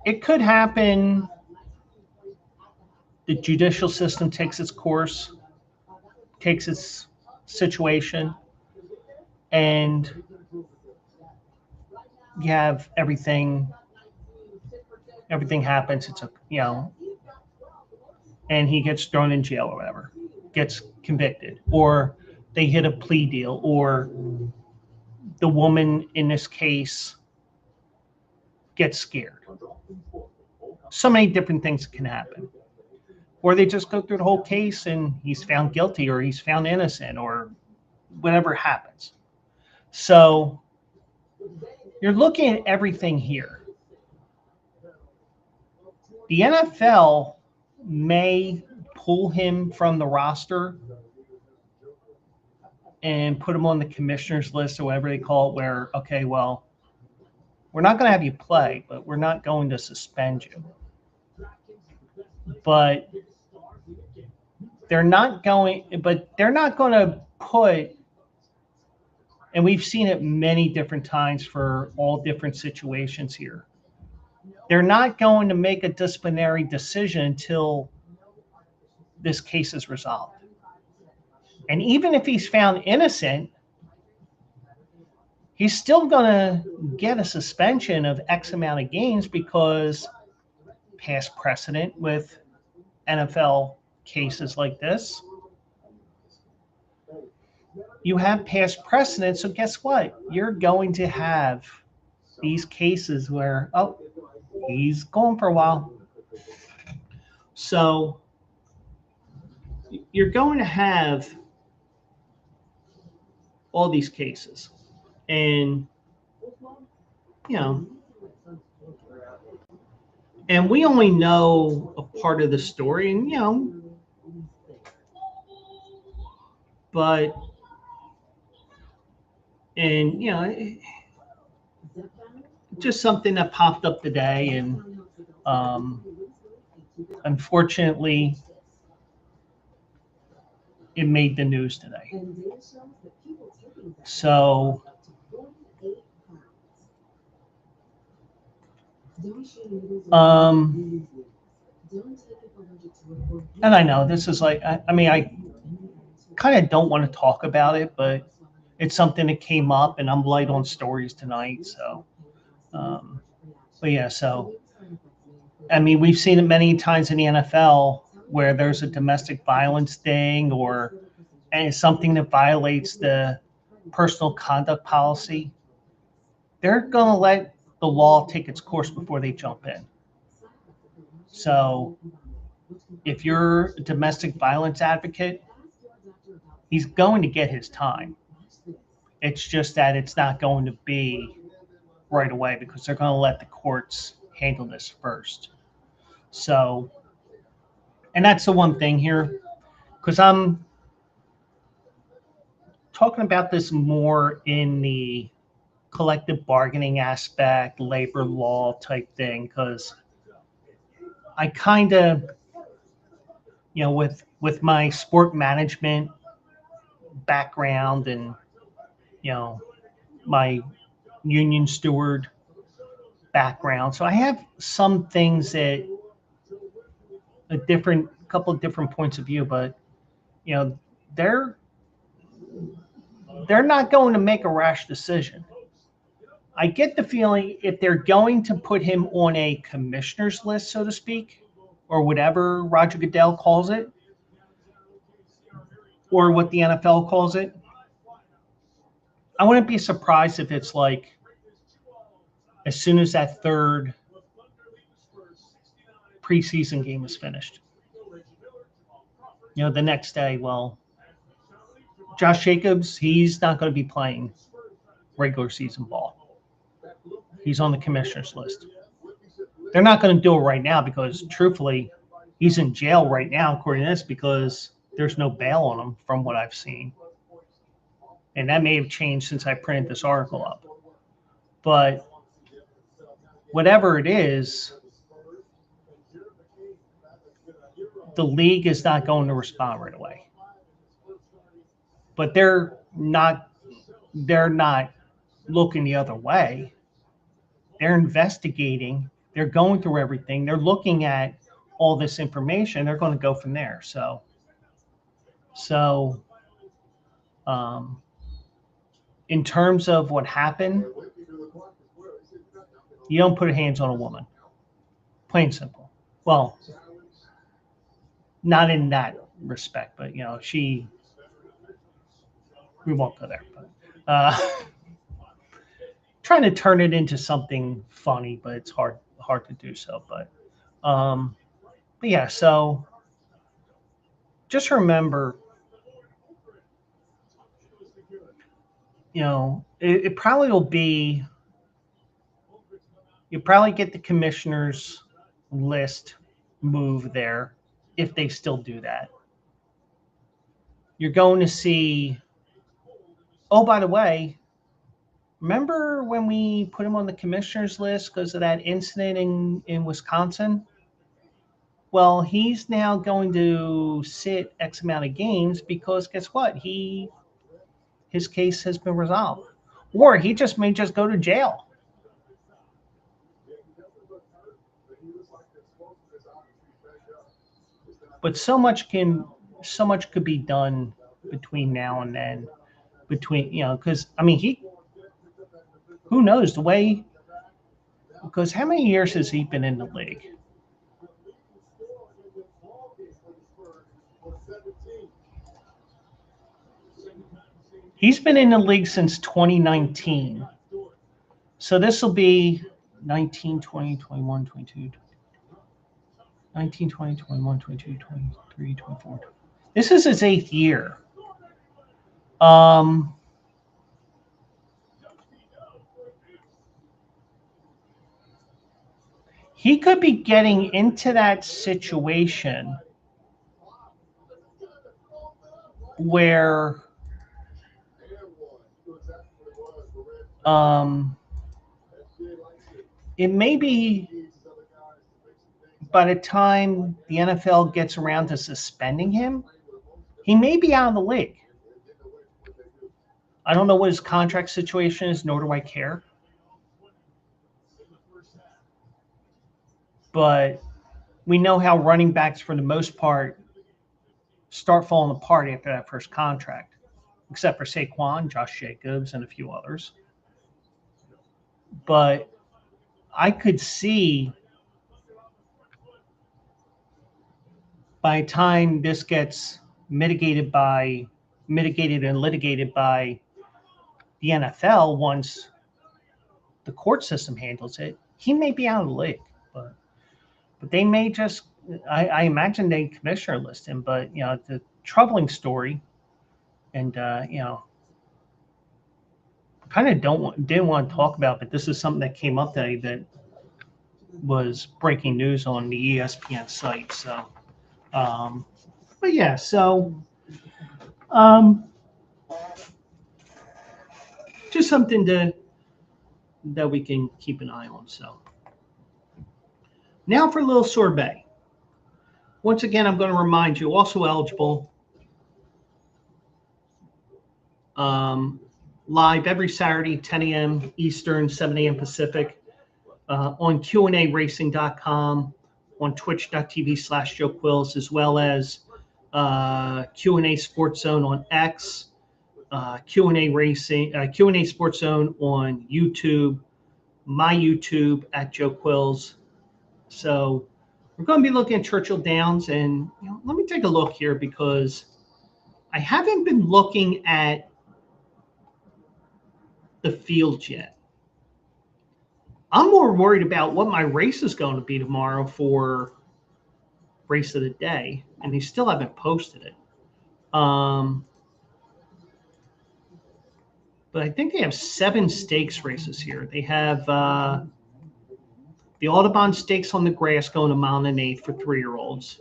It could happen. The judicial system takes its course, takes its situation, and you have everything happens. It's and he gets thrown in jail or whatever, gets convicted, or they hit a plea deal, or the woman in this case gets scared. So many different things can happen. Or they just go through the whole case and he's found guilty or he's found innocent or whatever happens. So you're looking at everything here. The NFL may pull him from the roster and put him on the commissioner's list or whatever they call it, where, okay, well, we're not going to have you play, but we're not going to suspend you. But they're not going to put, and we've seen it many different times for all different situations here. They're not going to make a disciplinary decision until this case is resolved. And even if he's found innocent, he's still going to get a suspension of X amount of games because past precedent with NFL cases like this. You have past precedent, so guess what? You're going to have these cases where, oh, he's gone for a while. So you're going to have all these cases. And, and we only know a part of the story, and, but, and, just something that popped up today. And unfortunately, it made the news today. So and I know this is like, I mean, I kind of don't want to talk about it, but it's something that came up and I'm light on stories tonight. So, but yeah, so, I mean, we've seen it many times in the NFL where there's a domestic violence thing or and something that violates the personal conduct policy. They're going to let the law take its course before they jump in. So if you're a domestic violence advocate, he's going to get his time. It's just that it's not going to be right away because they're going to let the courts handle this first. So, and that's the one thing here, because I'm talking about this more in the collective bargaining aspect, labor law type thing, because I kind of, with my sport management background and, my union steward background. So I have some things that couple of different points of view, but, they're not going to make a rash decision. I get the feeling if they're going to put him on a commissioner's list, so to speak, or whatever Roger Goodell calls it, or what the NFL calls it, I wouldn't be surprised if it's like as soon as that third preseason game is finished. You know, the next day, well, Josh Jacobs, he's not going to be playing regular season ball. He's on the commissioner's list. They're not going to do it right now because, truthfully, he's in jail right now, according to this, because there's no bail on him from what I've seen. And that may have changed since I printed this article up. But whatever it is, the league is not going to respond right away. But they're not looking the other way. They're investigating. They're going through everything. They're looking at all this information. They're going to go from there. So in terms of what happened, you don't put hands on a woman. Plain and simple. Well, not in that respect, but, you know, we won't go there. But trying to turn it into something funny, but it's hard to do so. But yeah, so just remember, you know, it probably will be, you probably get the commissioner's list move there if they still do that. You're going to see, oh, by the way, remember when we put him on the commissioner's list because of that incident in Wisconsin? Well, he's now going to sit X amount of games because guess what? His case has been resolved. Or he may just go to jail. But so much could be done between now and then. Because I mean, who knows the way? Because how many years has he been in the league? He's been in the league since 2019. So this will be 19, 20, 21, 22, 19, 20, 21, 22, 23, 24. This is his 8th year. He could be getting into that situation where it may be by the time the NFL gets around to suspending him, he may be out of the league. I don't know what his contract situation is, nor do I care. But we know how running backs, for the most part, start falling apart after that first contract, except for Saquon, Josh Jacobs, and a few others. But I could see by the time this gets mitigated and litigated by the NFL, once the court system handles it, he may be out of the league. But they may just, I imagine they commissioner list him. But, you know, the troubling story, and, you know, kind of didn't want to talk about, but this is something that came up today that was breaking news on the ESPN site. So, but yeah, so just something that we can keep an eye on. So now for a little sorbet. Once again, I'm going to remind you, also eligible live every Saturday, 10 a.m. Eastern, 7 a.m. Pacific, on QandARacing.com, on twitch.tv/Joe Quills, as well as Q&A Sports Zone on X, Q&A Racing, Q&A Sports Zone on YouTube, my YouTube at Joe Quills. So we're going to be looking at Churchill Downs, and let me take a look here because I haven't been looking at the field yet. I'm more worried about what my race is going to be tomorrow for race of the day, and they still haven't posted it. But I think they have 7 stakes races here. They have the Audubon Stakes on the grass going a mile and 1/8 for 3-year-olds.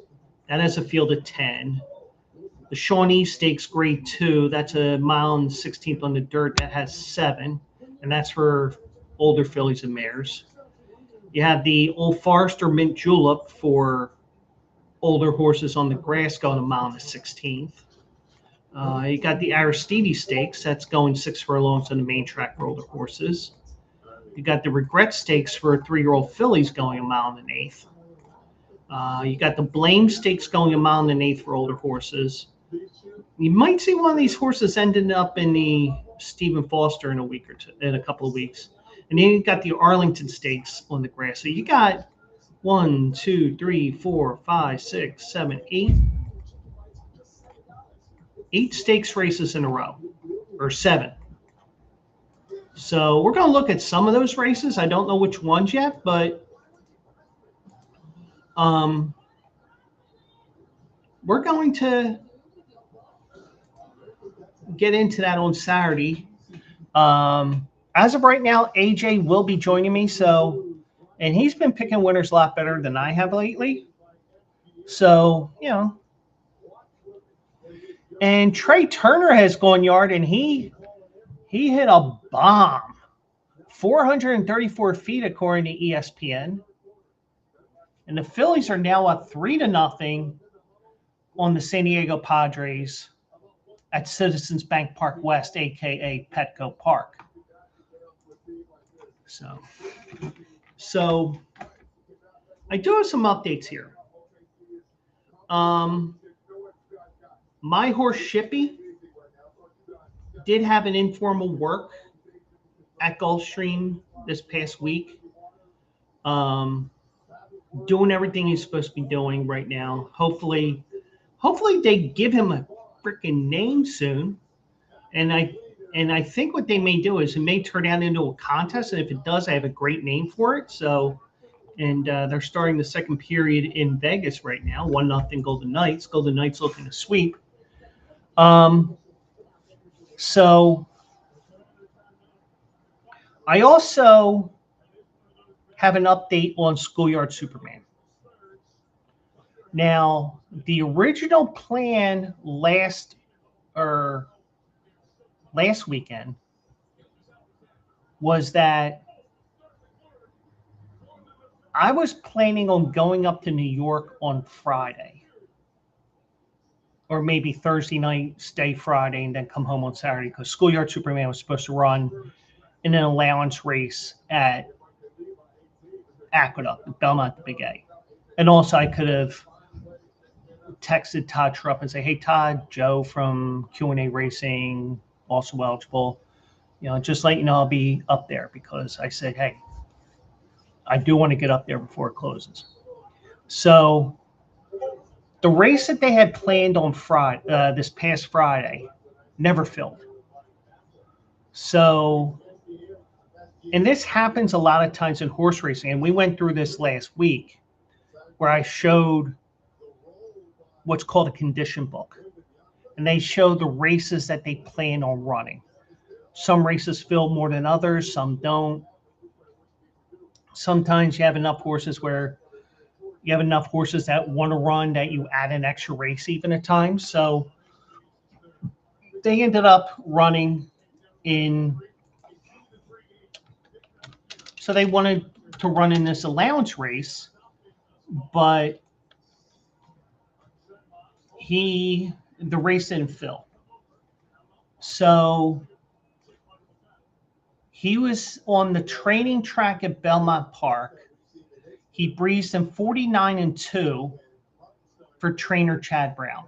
That has a field of 10. The Shawnee Stakes Grade 2, that's a mile and 16th on the dirt. That has 7, and that's for older fillies and mares. You have the Old Forester Mint Julep for older horses on the grass going a mile and 1/16. You got the Aristide Stakes, that's going 6 furlongs on the main track for older horses. You got the Regret Stakes for 3-year-old fillies going a mile and 1/8. You got the Blame Stakes going a mile and 1/8 for older horses. You might see one of these horses ending up in the Stephen Foster in a couple of weeks. And then you got the Arlington Stakes on the grass. So you got 1, 2, 3, 4, 5, 6, 7, 8 stakes races in a row, or 7. So we're going to look at some of those races. I don't know which ones yet, but we're going to get into that on Saturday. As of right now, AJ will be joining me. And he's been picking winners a lot better than I have lately. So, And Trey Turner has gone yard, and he hit a bomb. 434 feet according to ESPN. And the Phillies are now up 3-0 on the San Diego Padres at Citizens Bank Park West, a.k.a. Petco Park. So I do have some updates here. My horse Shippy did have an informal work at Gulfstream this past week. Doing everything he's supposed to be doing right now. Hopefully they give him a freaking name soon. And I think what they may do is it may turn out into a contest, and if it does, I have a great name for it. So, and they're starting the second period in Vegas right now, 1-0 Golden Knights. Golden Knights looking to sweep. So I also have an update on Schoolyard Superman. Now, the original plan last weekend was that I was planning on going up to New York on Friday, or maybe Thursday night, stay Friday, and then come home on Saturday, because Schoolyard Superman was supposed to run in an allowance race at Aqueduct, Belmont, the Big A. And also I could have texted Todd Trupp and say, hey, Todd, Joe from Q&A Racing, also eligible. Just let you know I'll be up there, because I said, hey, I do want to get up there before it closes. So the race that they had planned on Friday, this past Friday, never filled. So, and this happens a lot of times in horse racing, and we went through this last week, where I showed what's called a condition book. And they show the races that they plan on running. Some races fill more than others, some don't. Sometimes you have enough horses where you have enough horses that want to run that you add an extra race even at times. So they ended up running so they wanted to run in this allowance race, but the race didn't fill. So he was on the training track at Belmont Park. He breezed in 49-2 for trainer Chad Brown.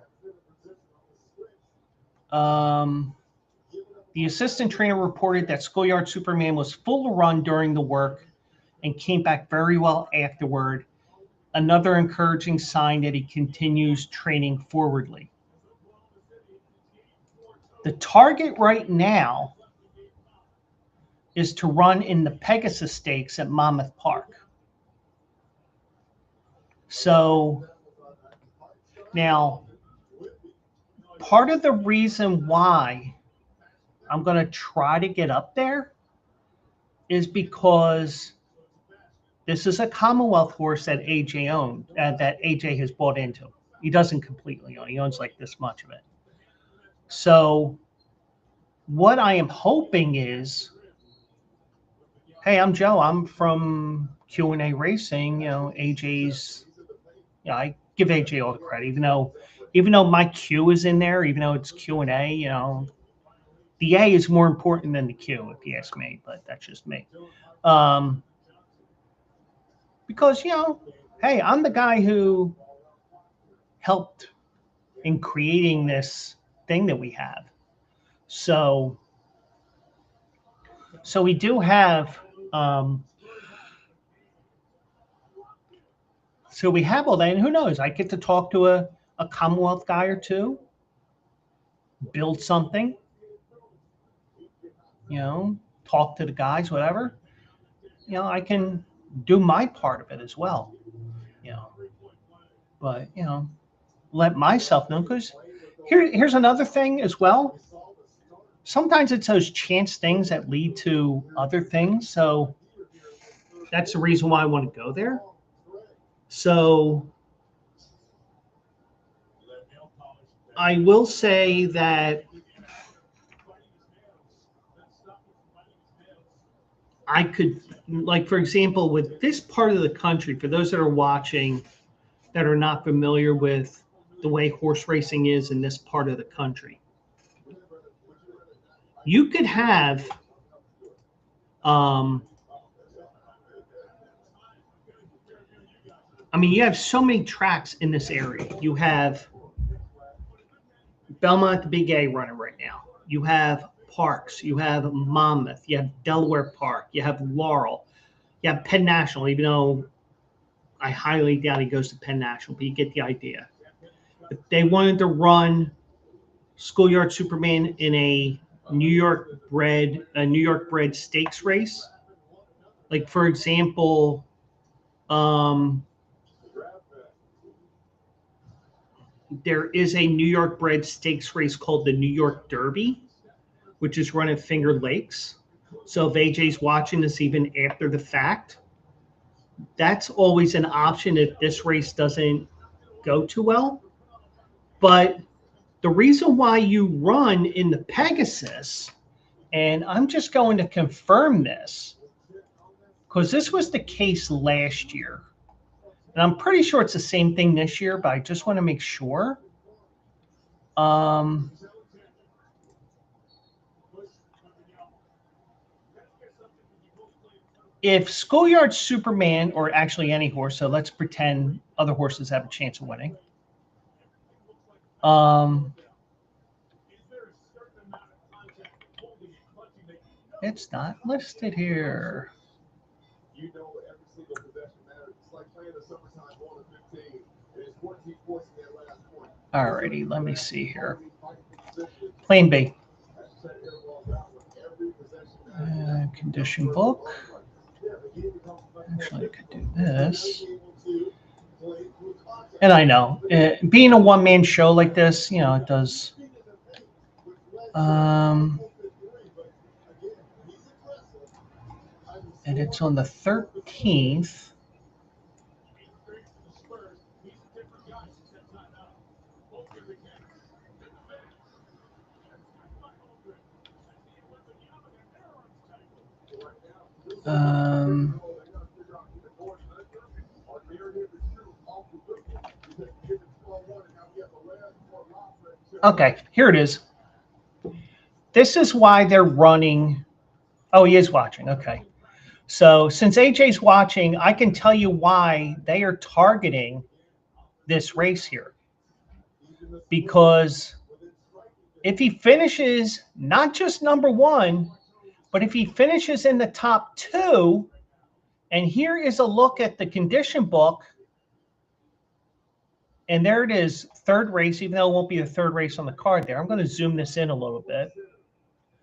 The assistant trainer reported that Schoolyard Superman was full of run during the work and came back very well afterward. Another encouraging sign that he continues training forwardly. The target right now is to run in the Pegasus Stakes at Monmouth Park. So now, part of the reason why I'm going to try to get up there is because this is a Commonwealth horse that AJ owned, that AJ has bought into. He doesn't completely own. He owns like this much of it. So what I am hoping is, hey, I'm Joe. I'm from Q&A Racing. You know, AJ's. I give AJ all the credit, even though my Q is in there, even though it's Q&A. You know, the A is more important than the Q, if you ask me. But that's just me. Because, hey, I'm the guy who helped in creating this thing that we have. So we do have, so we have all that. And who knows? I get to talk to a Commonwealth guy or two, build something, talk to the guys, whatever. I can do my part of it as well, but, let myself know, because here's another thing as well. Sometimes it's those chance things that lead to other things. So that's the reason why I want to go there. So I will say that I could, like, for example, with this part of the country, for those that are watching that are not familiar with the way horse racing is in this part of the country, you could have you have so many tracks in this area. You have Belmont, the Big A, running right now. You have Parks. You have Monmouth. You have Delaware Park. You have Laurel. You have Penn National, even though I highly doubt he goes to Penn National, but you get the idea. If they wanted to run Schoolyard Superman in a New York bred stakes race, like, for example, there is a New York bred stakes race called the New York Derby, which is run at Finger Lakes. So if AJ's watching this even after the fact, that's always an option if this race doesn't go too well. But the reason why you run in the Pegasus, and I'm just going to confirm this, because this was the case last year. And I'm pretty sure it's the same thing this year, but I just want to make sure. If Schoolyard Superman, or actually any horse, so let's pretend other horses have a chance of winning. It's not listed here. Alrighty, let me see here. Plain B. Condition book. Actually, I could do this. And I know, being a one-man show like this, it does. And it's on the 13th. Okay, here it is. This is why they're running. Oh, he is watching. Okay. So since AJ's watching, I can tell you why they are targeting this race here. Because if he finishes not just number one, but if he finishes in the top two, and here is a look at the condition book, and there it is, third race, even though it won't be the third race on the card there. I'm going to zoom this in a little bit.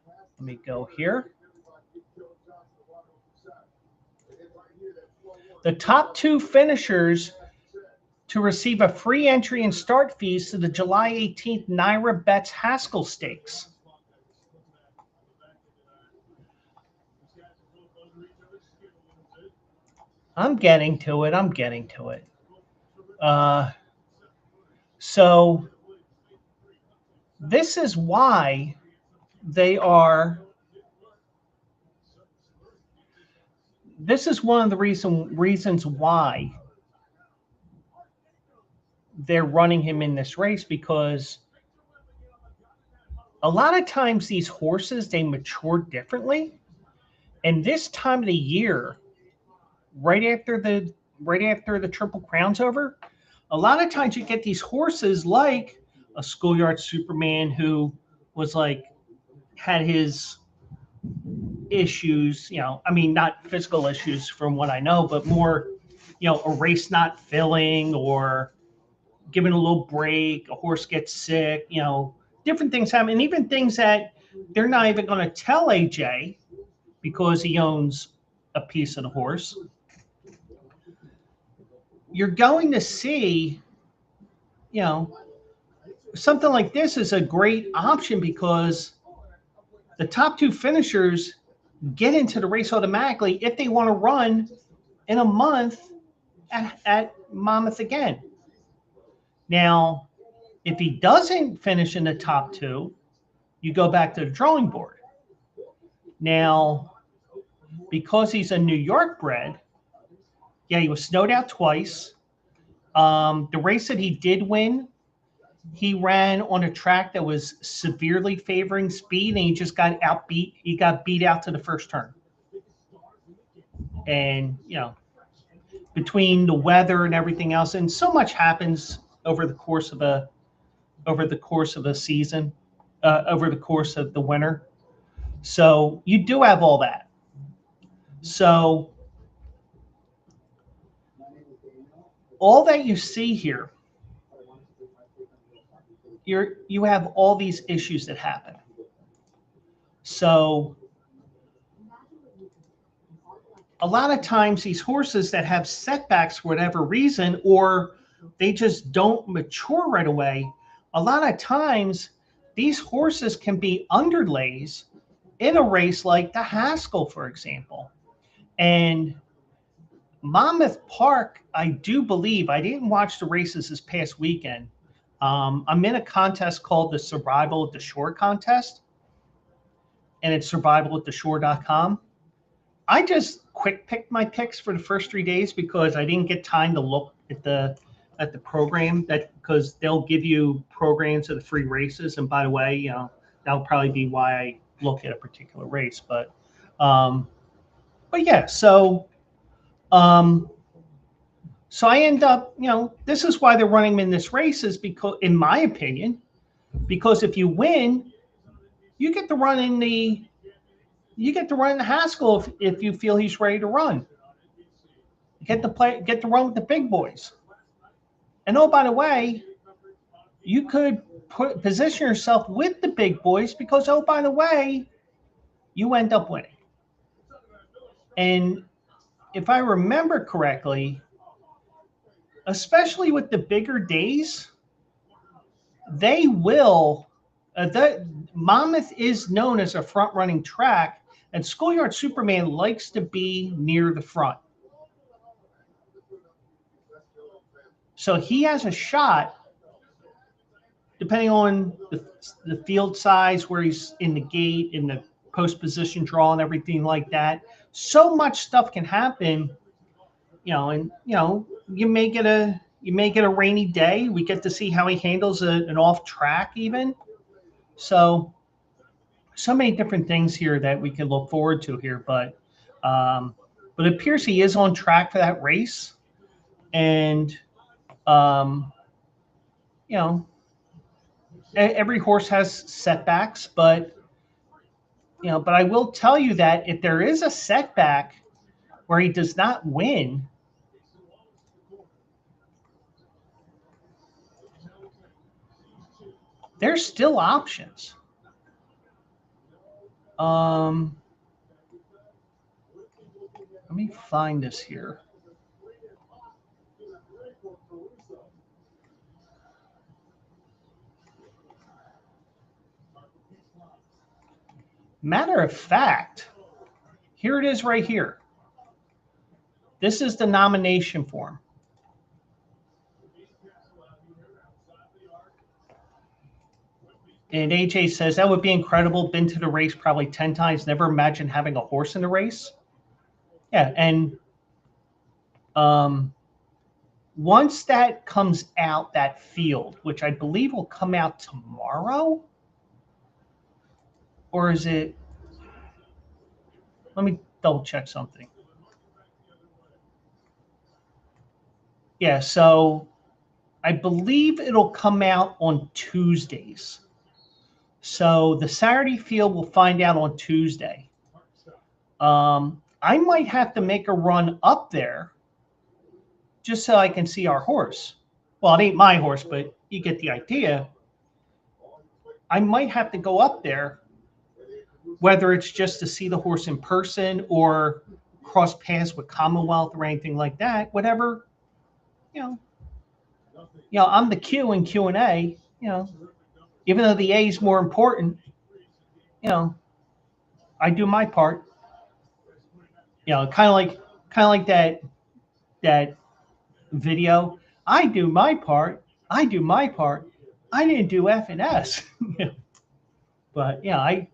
Let me go here. The top two finishers to receive a free entry and start fees to the July 18th Naira Betts Haskell Stakes. I'm getting to it. So this is why they are. This is one of the reasons why they're running him in this race, because a lot of times these horses, they mature differently. And this time of the year, right after the Triple Crown's over, a lot of times you get these horses like a Schoolyard Superman, who was like, had his issues, I mean, not physical issues from what I know, but more, a race not filling or giving a little break, a horse gets sick, different things happen. And even things that they're not even going to tell AJ because he owns a piece of the horse. You're going to see, something like this is a great option because the top two finishers get into the race automatically if they want to run in a month at Monmouth again. Now, if he doesn't finish in the top two, you go back to the drawing board. Now, because he's a New York bred, yeah, he was snowed out twice. The race that he did win, he ran on a track that was severely favoring speed, and he just got outbeat. He got beat out to the first turn. And, between the weather and everything else, and so much happens over the course of a season, over the course of the winter. So you do have all that. So all that you see here, you have all these issues that happen. So a lot of times these horses that have setbacks for whatever reason, or they just don't mature right away, a lot of times these horses can be underlays in a race like the Haskell, for example. And Monmouth Park, I do believe, I didn't watch the races this past weekend. I'm in a contest called the Survival at the Shore contest, and it's survivalattheshore.com. I just quick picked my picks for the first 3 days because I didn't get time to look at the program, because they'll give you programs of the free races. And by the way, that'll probably be why I look at a particular race. But yeah, so I end up, this is why they're running him in this race, is because, in my opinion, because if you win, you get to run in the Haskell if you feel he's ready to run. Get to run with the big boys. And oh, by the way, you could position yourself with the big boys because, oh, by the way, you end up winning. And if I remember correctly, especially with the bigger days, they will. Monmouth is known as a front-running track, and Schoolyard Superman likes to be near the front. So he has a shot, depending on the field size, where he's in the gate, in the post position draw, and everything like that. So much stuff can happen, and you may get a rainy day. We get to see how he handles an off track even. So many different things here that we can look forward to here, but it appears he is on track for that race, and every horse has setbacks, but but I will tell you that if there is a setback where he does not win, there's still options. Let me find this here. Matter of fact, here it is right here. This is the nomination form. And AJ says, that would be incredible. Been to the race probably 10 times. Never imagined having a horse in the race. Yeah, and once that comes out, that field, which I believe will come out tomorrow, or is it? Let me double check something. Yeah, so I believe it'll come out on Tuesdays. So the Saturday field we'll find out on Tuesday. I might have to make a run up there just so I can see our horse. Well, it ain't my horse, but you get the idea. I might have to go up there, whether it's just to see the horse in person or cross paths with Commonwealth or anything like that. Whatever, I'm the Q in Q&A. Even though the A is more important, I do my part. Kind of like that video. I do my part. I do my part. I didn't do F and S. But I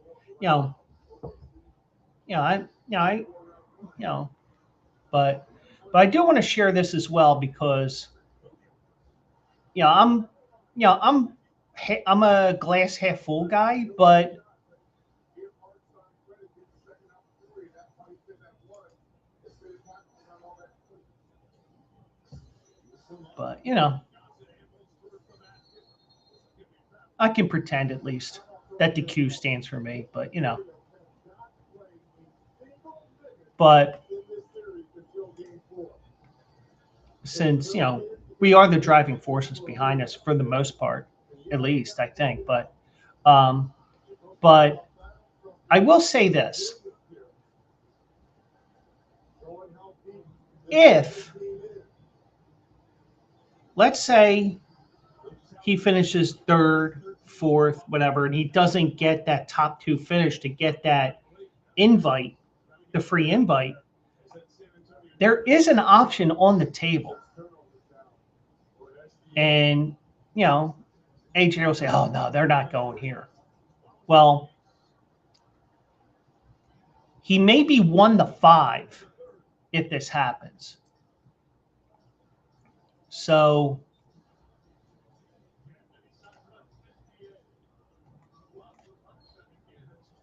but I do want to share this as well because I'm a glass half full guy, but I can pretend at least that the Q stands for me, but but since we are the driving forces behind us for the most part, at least I think, but I will say this: if, let's say, he finishes third, fourth, whatever, and he doesn't get that top two finish to get that invite, the free invite, there is an option on the table. And, AJ will say, oh, no, they're not going here. Well, he may be 1-5 if this happens. So,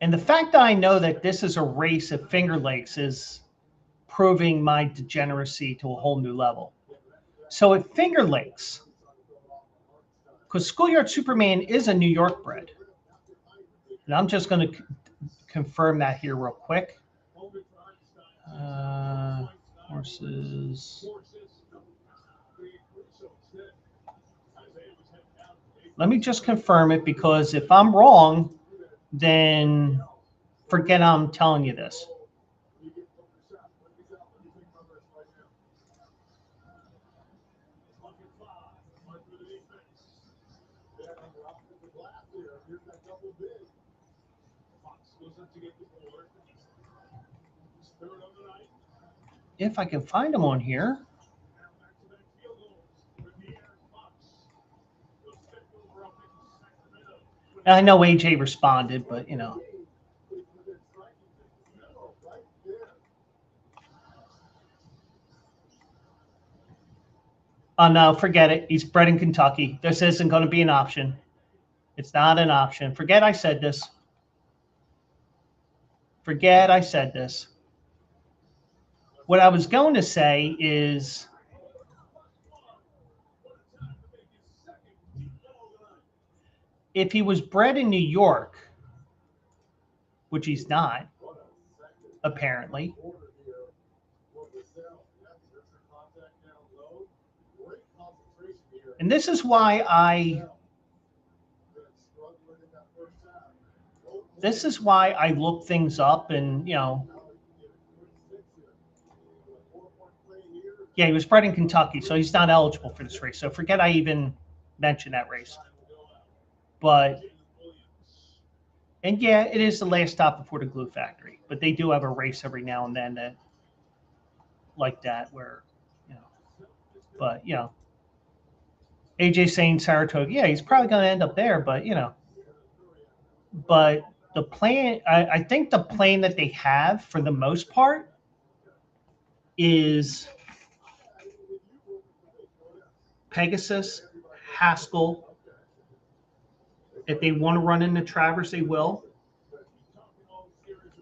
and the fact that I know that this is a race at Finger Lakes is proving my degeneracy to a whole new level. So at Finger Lakes, because Schoolyard Superman is a New York bred, and I'm just going to confirm that here real quick. Horses. Let me just confirm it, because if I'm wrong, then forget I'm telling you this. If I can find them on here. And I know AJ responded, but Oh, no, forget it. He's bred in Kentucky. This isn't going to be an option. It's not an option. Forget I said this. Forget I said this. What I was going to say is, if he was bred in New York, which he's not, apparently. And this is why I look things up and, yeah, he was bred in Kentucky, so he's not eligible for this race. So forget I even mentioned that race. But, and yeah, it is the last stop before the glue factory. But they do have a race every now and then that, like that, where, but, AJ saying Saratoga, yeah, he's probably going to end up there, but, but the plan, I think the plan that they have for the most part is Pegasus, Haskell. If they want to run into Travers, they will.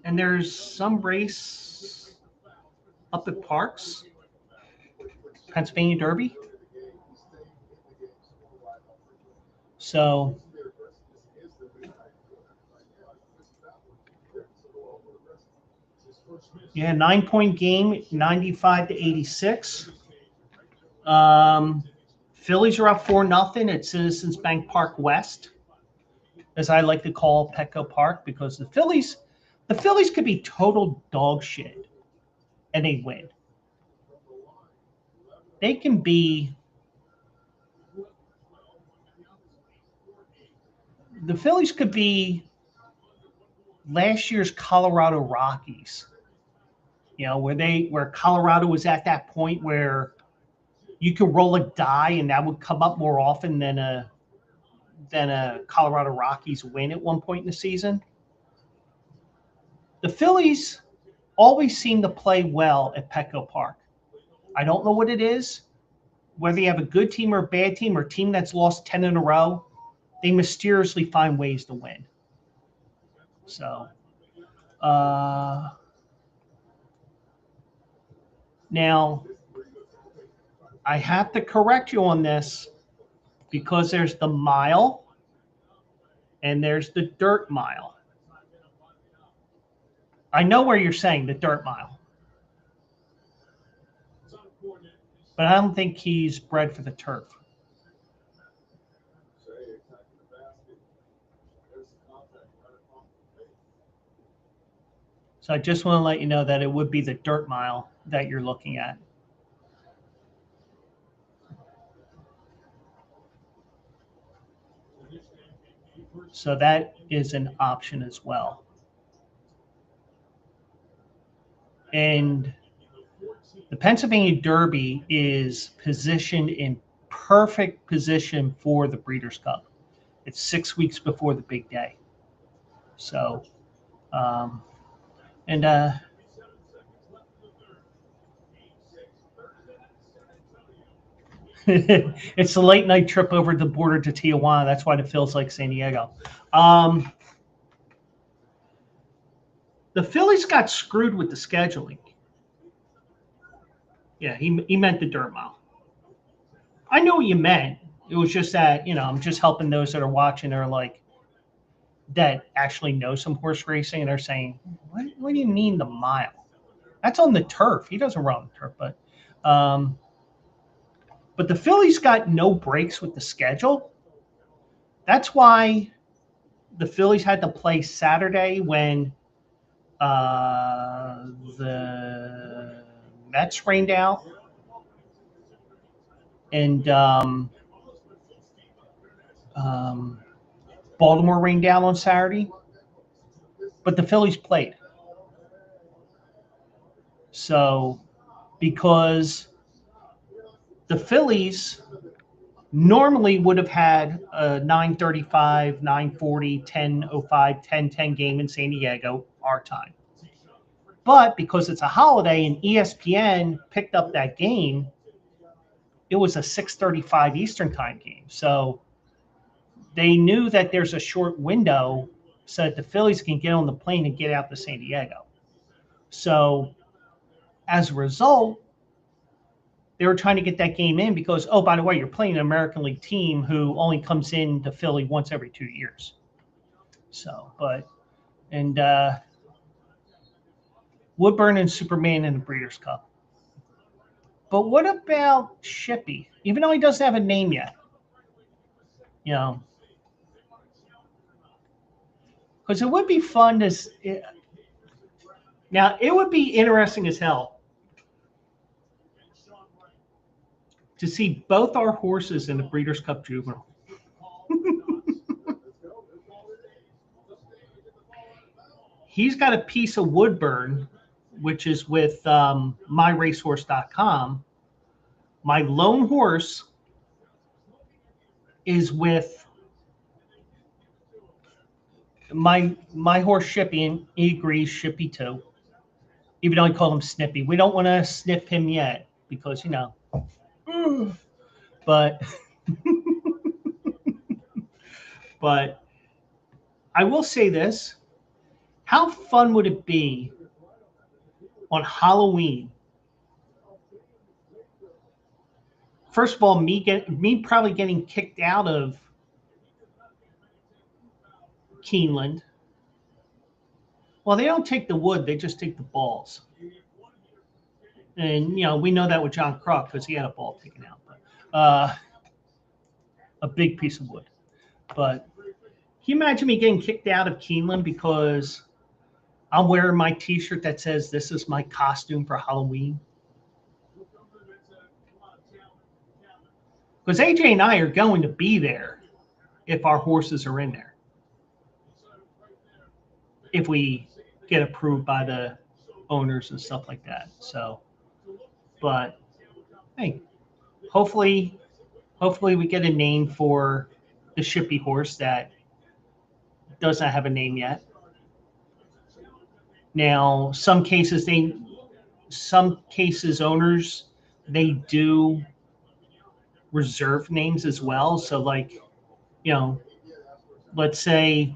And there's some race up at Parks, Pennsylvania Derby. So, yeah, 9-point game, 95 to 86. Phillies are up 4-0 at Citizens Bank Park West, as I like to call Petco Park, because the Phillies could be total dog shit and they win. They can be. The Phillies could be last year's Colorado Rockies, where Colorado was at that point where you could roll a die and that would come up more often than a Colorado Rockies win at one point in the season. The Phillies always seem to play well at Petco Park. I don't know what it is, whether you have a good team or a bad team or a team that's lost 10 in a row, they mysteriously find ways to win. So, now, I have to correct you on this because there's the mile and there's the dirt mile. I know where you're saying the dirt mile, but I don't think he's bred for the turf. So I just want to let you know that it would be the dirt mile that you're looking at. So that is an option as well. And the Pennsylvania Derby is positioned in perfect position for the Breeders' Cup. It's 6 weeks before the big day. So, it's a late night trip over the border to Tijuana. That's why it feels like San Diego. The Phillies got screwed with the scheduling. Yeah, he meant the dirt mile. I know what you meant. It was just that, I'm just helping those that are watching or like that actually know some horse racing and are saying, what do you mean the mile? That's on the turf. He doesn't run on the turf, but the Phillies got no breaks with the schedule. That's why the Phillies had to play Saturday when the Mets rained out and Baltimore rained down on Saturday, but the Phillies played. So, because the Phillies normally would have had a 9:35, 9:40, 10:05, 10:10 game in San Diego, our time. But because it's a holiday and ESPN picked up that game, it was a 6:35 Eastern time game. So they knew that there's a short window so that the Phillies can get on the plane and get out to San Diego. So as a result, they were trying to get that game in because, oh, by the way, you're playing an American League team who only comes in to Philly once every 2 years. So, and Woodburn and Superman in the Breeders' Cup. But what about Shippy? Even though he doesn't have a name yet, you know, because it would be fun to. Now, it would be interesting as hell to see both our horses in the Breeders' Cup Juvenile. He's got a piece of Woodburn, which is with myracehorse.com. My lone horse is with my horse Shippy, and he agrees Shippy too. Even though I call him Snippy. We don't want to sniff him yet because, but but I will say this. How fun would it be on Halloween? First of all, me probably getting kicked out of Keeneland. Well, they don't take the wood; they just take the balls. And we know that with John Kruk because he had a ball taken out, but a big piece of wood. But can you imagine me getting kicked out of Keeneland because I'm wearing my T-shirt that says "This is my costume for Halloween"? Because AJ and I are going to be there if our horses are in there. If we get approved by the owners and stuff like that. So, but hey, hopefully we get a name for the Shippy horse that does not have a name yet. Now, some cases owners, they do reserve names as well. So like, let's say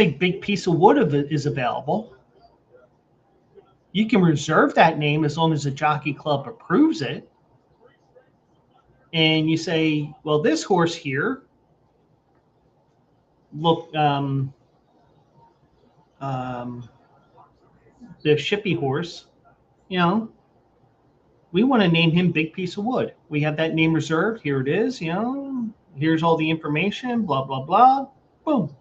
Big Piece of Wood is available. You can reserve that name as long as the jockey club approves it. And you say, well, this horse here, look, the Shippy horse, we want to name him Big Piece of Wood. We have that name reserved. Here it is, here's all the information, blah, blah, blah, boom.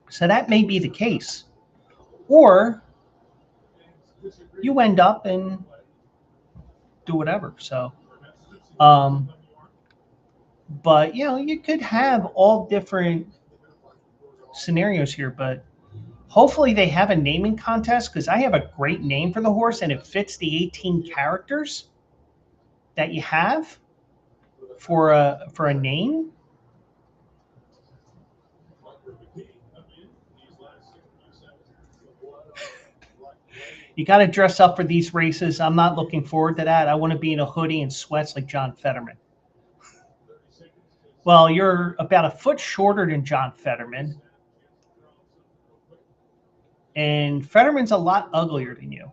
So that may be the case. Or you end up and do whatever. So, but, you could have all different scenarios here, but hopefully they have a naming contest because I have a great name for the horse and it fits the 18 characters that you have for a name. You got to dress up for these races. I'm not looking forward to that. I want to be in a hoodie and sweats like John Fetterman. Well, you're about a foot shorter than John Fetterman. And Fetterman's a lot uglier than you.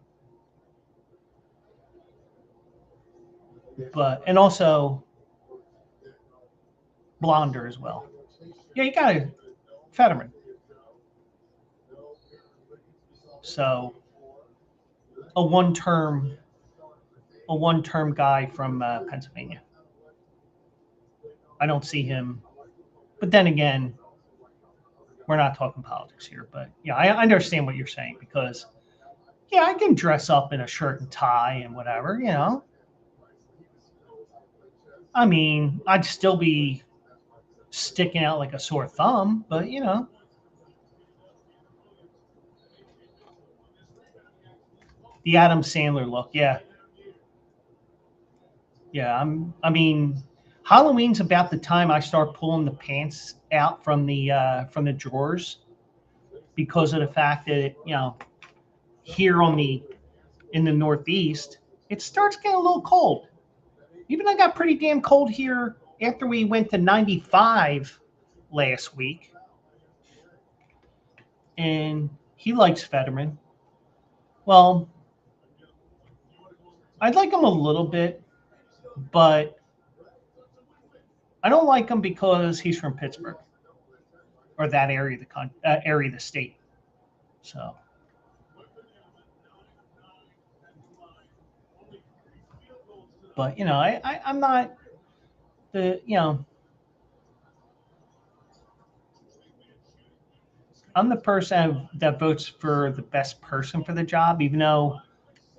And also blonder as well. Yeah, you got to Fetterman. So a one-term guy from Pennsylvania. I don't see him. But then again, we're not talking politics here. But yeah, I understand what you're saying because, yeah, I can dress up in a shirt and tie and whatever, I mean, I'd still be sticking out like a sore thumb, but the Adam Sandler look, yeah. Yeah, I mean, Halloween's about the time I start pulling the pants out from the drawers because of the fact that here in the Northeast, it starts getting a little cold. Even I got pretty damn cold here after we went to 95 last week. And he likes Fetterman. Well, I'd like him a little bit, but I don't like him because he's from Pittsburgh or that area of area of the state. So, but I'm not the I'm the person that votes for the best person for the job, even though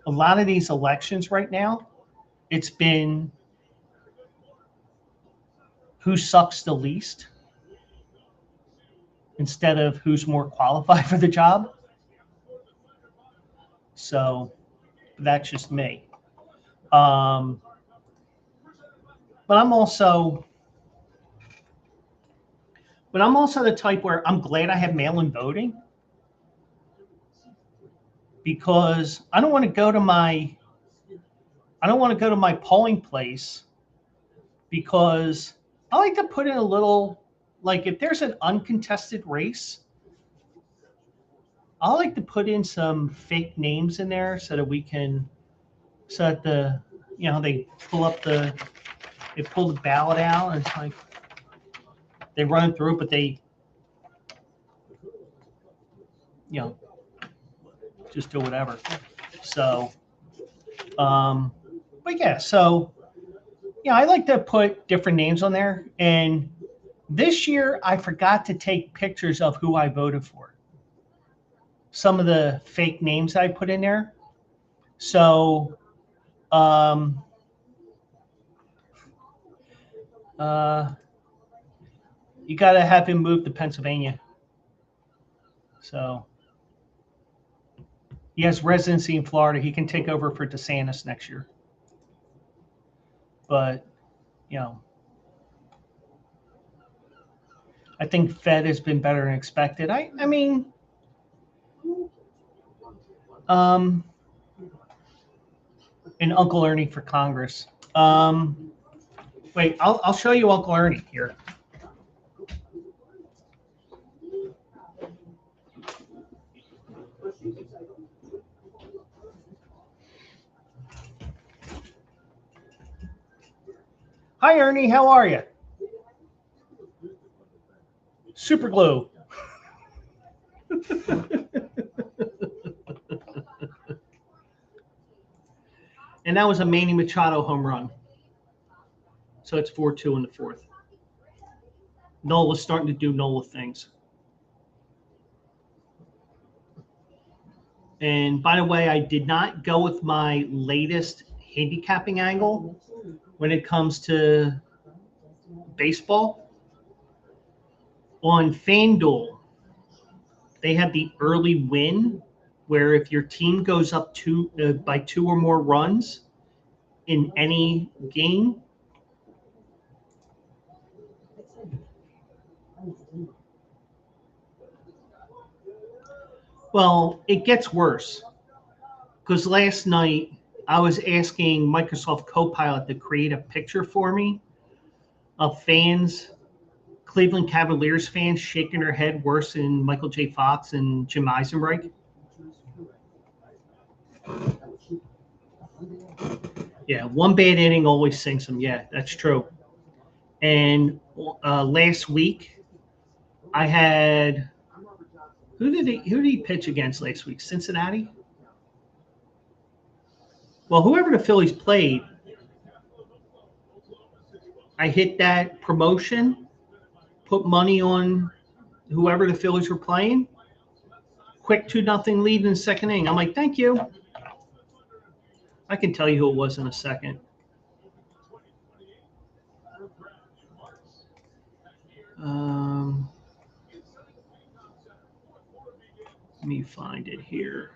a lot of these elections right now, it's been who sucks the least instead of who's more qualified for the job. So that's just me. Um, but I'm also the type where I'm glad I have mail-in voting because I don't want to go to my polling place because I like to put in a little, like if there's an uncontested race, I like to put in some fake names in there so that they pull the ballot out and it's like they run it through, but they just do whatever. So, but yeah, so I like to put different names on there. And this year, I forgot to take pictures of who I voted for. Some of the fake names I put in there. So, you got to have him move to Pennsylvania. So, he has residency in Florida. He can take over for DeSantis next year. But, I think Fed has been better than expected. I mean, and Uncle Ernie for Congress. Wait, I'll show you Uncle Ernie here. Hi, Ernie. How are you? Super glue. And that was a Manny Machado home run. So it's 4-2 in the fourth. Nola's starting to do Nola things. And by the way, I did not go with my latest handicapping angle when it comes to baseball. On FanDuel, they have the early win where if your team goes up by 2 or more runs in any game, well, it gets worse. Because last night I was asking Microsoft Copilot to create a picture for me of fans, Cleveland Cavaliers fans shaking their head worse than Michael J. Fox and Jim Eisenreich. Yeah, one bad inning always sinks them. Yeah, that's true. And last week, I had who did he pitch against last week? Cincinnati. Well, whoever the Phillies played, I hit that promotion, put money on whoever the Phillies were playing. Quick 2-0 lead in the second inning. I'm like, thank you. I can tell you who it was in a second. Let me find it here.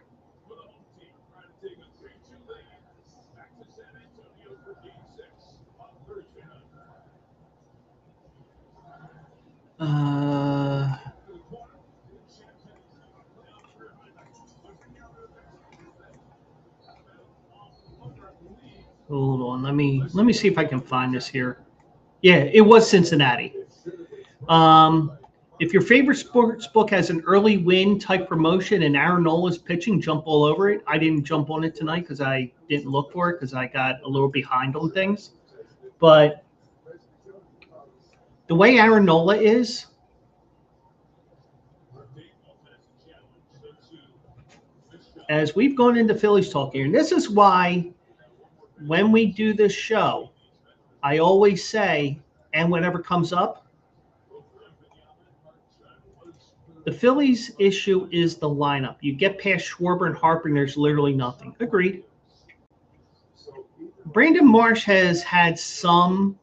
Hold on. Let me see if I can find this here. Yeah, it was Cincinnati. If your favorite sports book has an early win type promotion and Aaron Nola's pitching, jump all over it. I didn't jump on it tonight because I didn't look for it because I got a little behind on things. But the way Aaron Nola is, as we've gone into Phillies talk here, and this is why when we do this show, I always say, and whatever comes up, the Phillies issue is the lineup. You get past Schwarber and Harper, and there's literally nothing. Agreed. Brandon Marsh has had some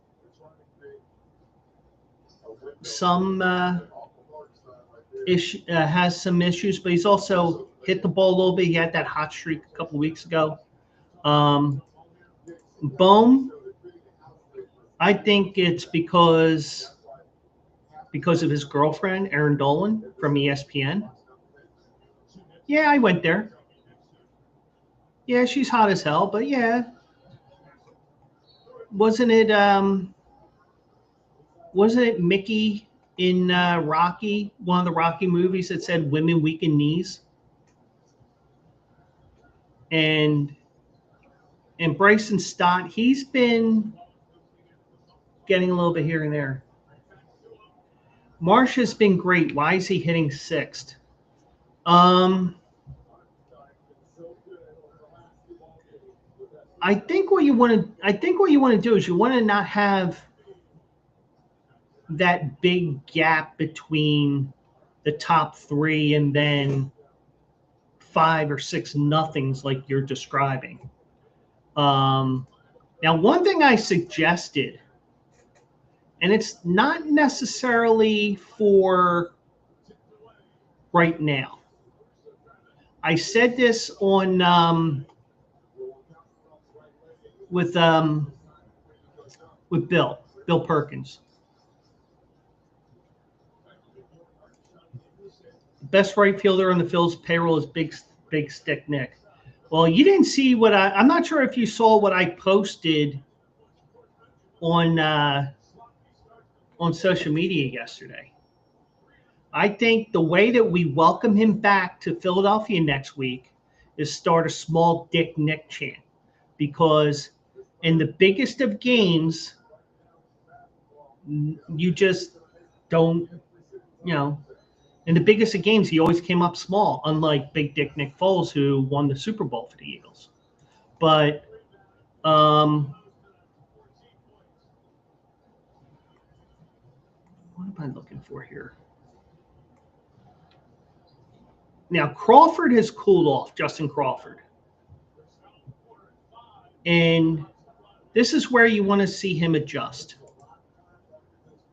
has some issues, but he's also hit the ball a little bit. He had that hot streak a couple of weeks ago. Bohm, I think it's because of his girlfriend, Erin Dolan from ESPN. Yeah, I went there. Yeah, she's hot as hell, but yeah. Wasn't it Mickey in Rocky, one of the Rocky movies that said women weaken knees? And Bryson Stott, he's been getting a little bit here and there. Marsh has been great. Why is he hitting sixth? I think what you want to do is you want to not have that big gap between the top three and then 5 or 6 nothings like you're describing. Now, one thing I suggested, and it's not necessarily for right now. I said this on with Bill Perkins. Best right fielder on the Phil's payroll is Big Stick Nick. Well, you didn't see what I'm not sure if you saw what I posted on social media yesterday. I think the way that we welcome him back to Philadelphia next week is start a small Dick Nick chant, because in the biggest of games, you just don't, in the biggest of games, he always came up small, unlike Big Dick Nick Foles, who won the Super Bowl for the Eagles. But what am I looking for here? Now, Crawford has cooled off, Justin Crawford. And this is where you want to see him adjust.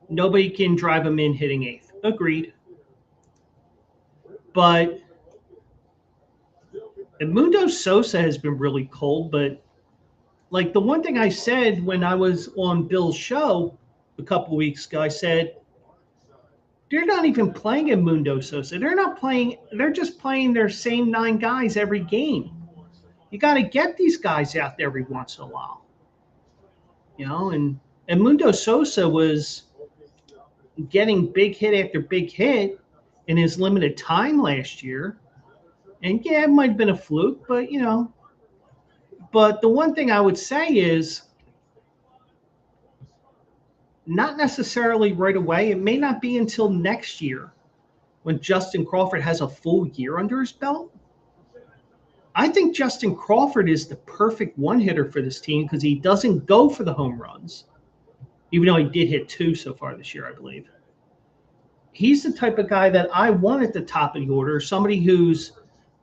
Nobody can drive him in hitting 8th. Agreed. But Edmundo Sosa has been really cold. But like the one thing I said when I was on Bill's show a couple of weeks ago, I said, they're not even playing Edmundo Sosa. They're just playing their same 9 guys every game. You got to get these guys out there every once in a while. And Edmundo Sosa was getting big hit after big hit in his limited time last year. And yeah, it might have been a fluke, but but the one thing I would say is not necessarily right away. It may not be until next year when Justin Crawford has a full year under his belt. I think Justin Crawford is the perfect one-hitter for this team because he doesn't go for the home runs, even though he did hit 2 so far this year, I believe. He's the type of guy that I want at the top of the order, somebody who's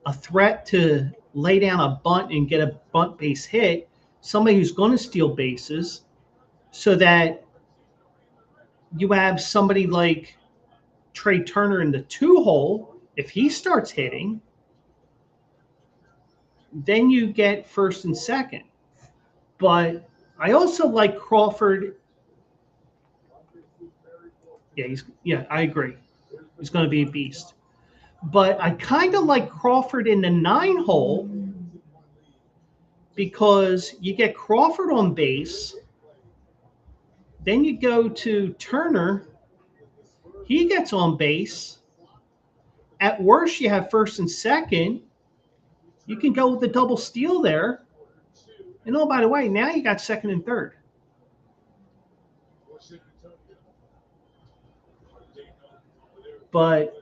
a threat to lay down a bunt and get a bunt base hit, somebody who's going to steal bases, so that you have somebody like Trey Turner in the 2-hole. If he starts hitting, then you get first and second. But I also like Crawford. Yeah, I agree. He's going to be a beast. But I kind of like Crawford in the 9-hole because you get Crawford on base. Then you go to Turner, He gets on base. At worst, you have first and second. You can go with the double steal there. And oh, by the way, now you got second and third. But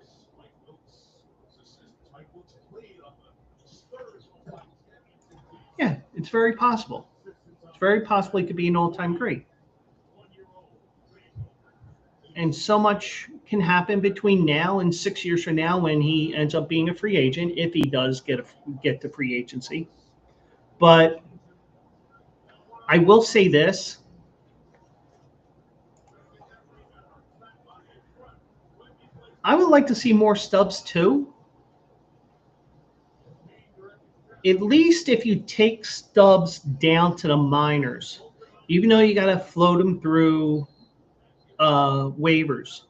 yeah, it's very possible. It's very possible he could be an all-time great. And so much can happen between now and 6 years from now when he ends up being a free agent, if he does get to free agency. But I will say this. I would like to see more Stubbs too. At least if you take Stubbs down to the minors, even though you got to float him through waivers.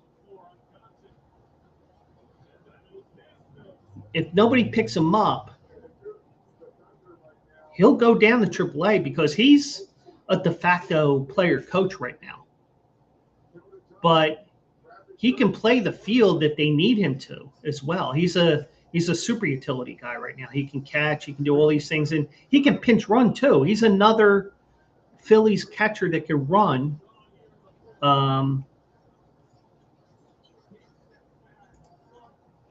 If nobody picks him up, he'll go down to AAA because he's a de facto player coach right now. But he can play the field if they need him to as well. He's a super utility guy right now. He can catch, he can do all these things, and he can pinch run too. He's another Phillies catcher that can run.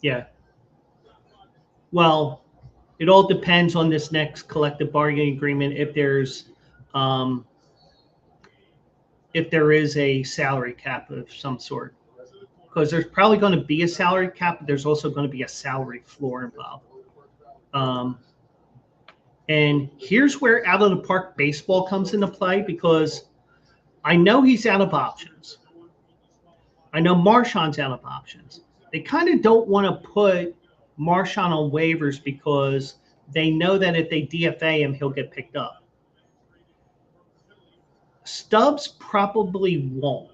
Yeah. Well, it all depends on this next collective bargaining agreement if there is a salary cap of some sort. Because there's probably going to be a salary cap, but there's also going to be a salary floor involved. And here's where out of the park baseball comes into play, because I know he's out of options. I know Marshawn's out of options. They kind of don't want to put Marshawn on waivers because they know that if they DFA him, he'll get picked up. Stubbs probably won't.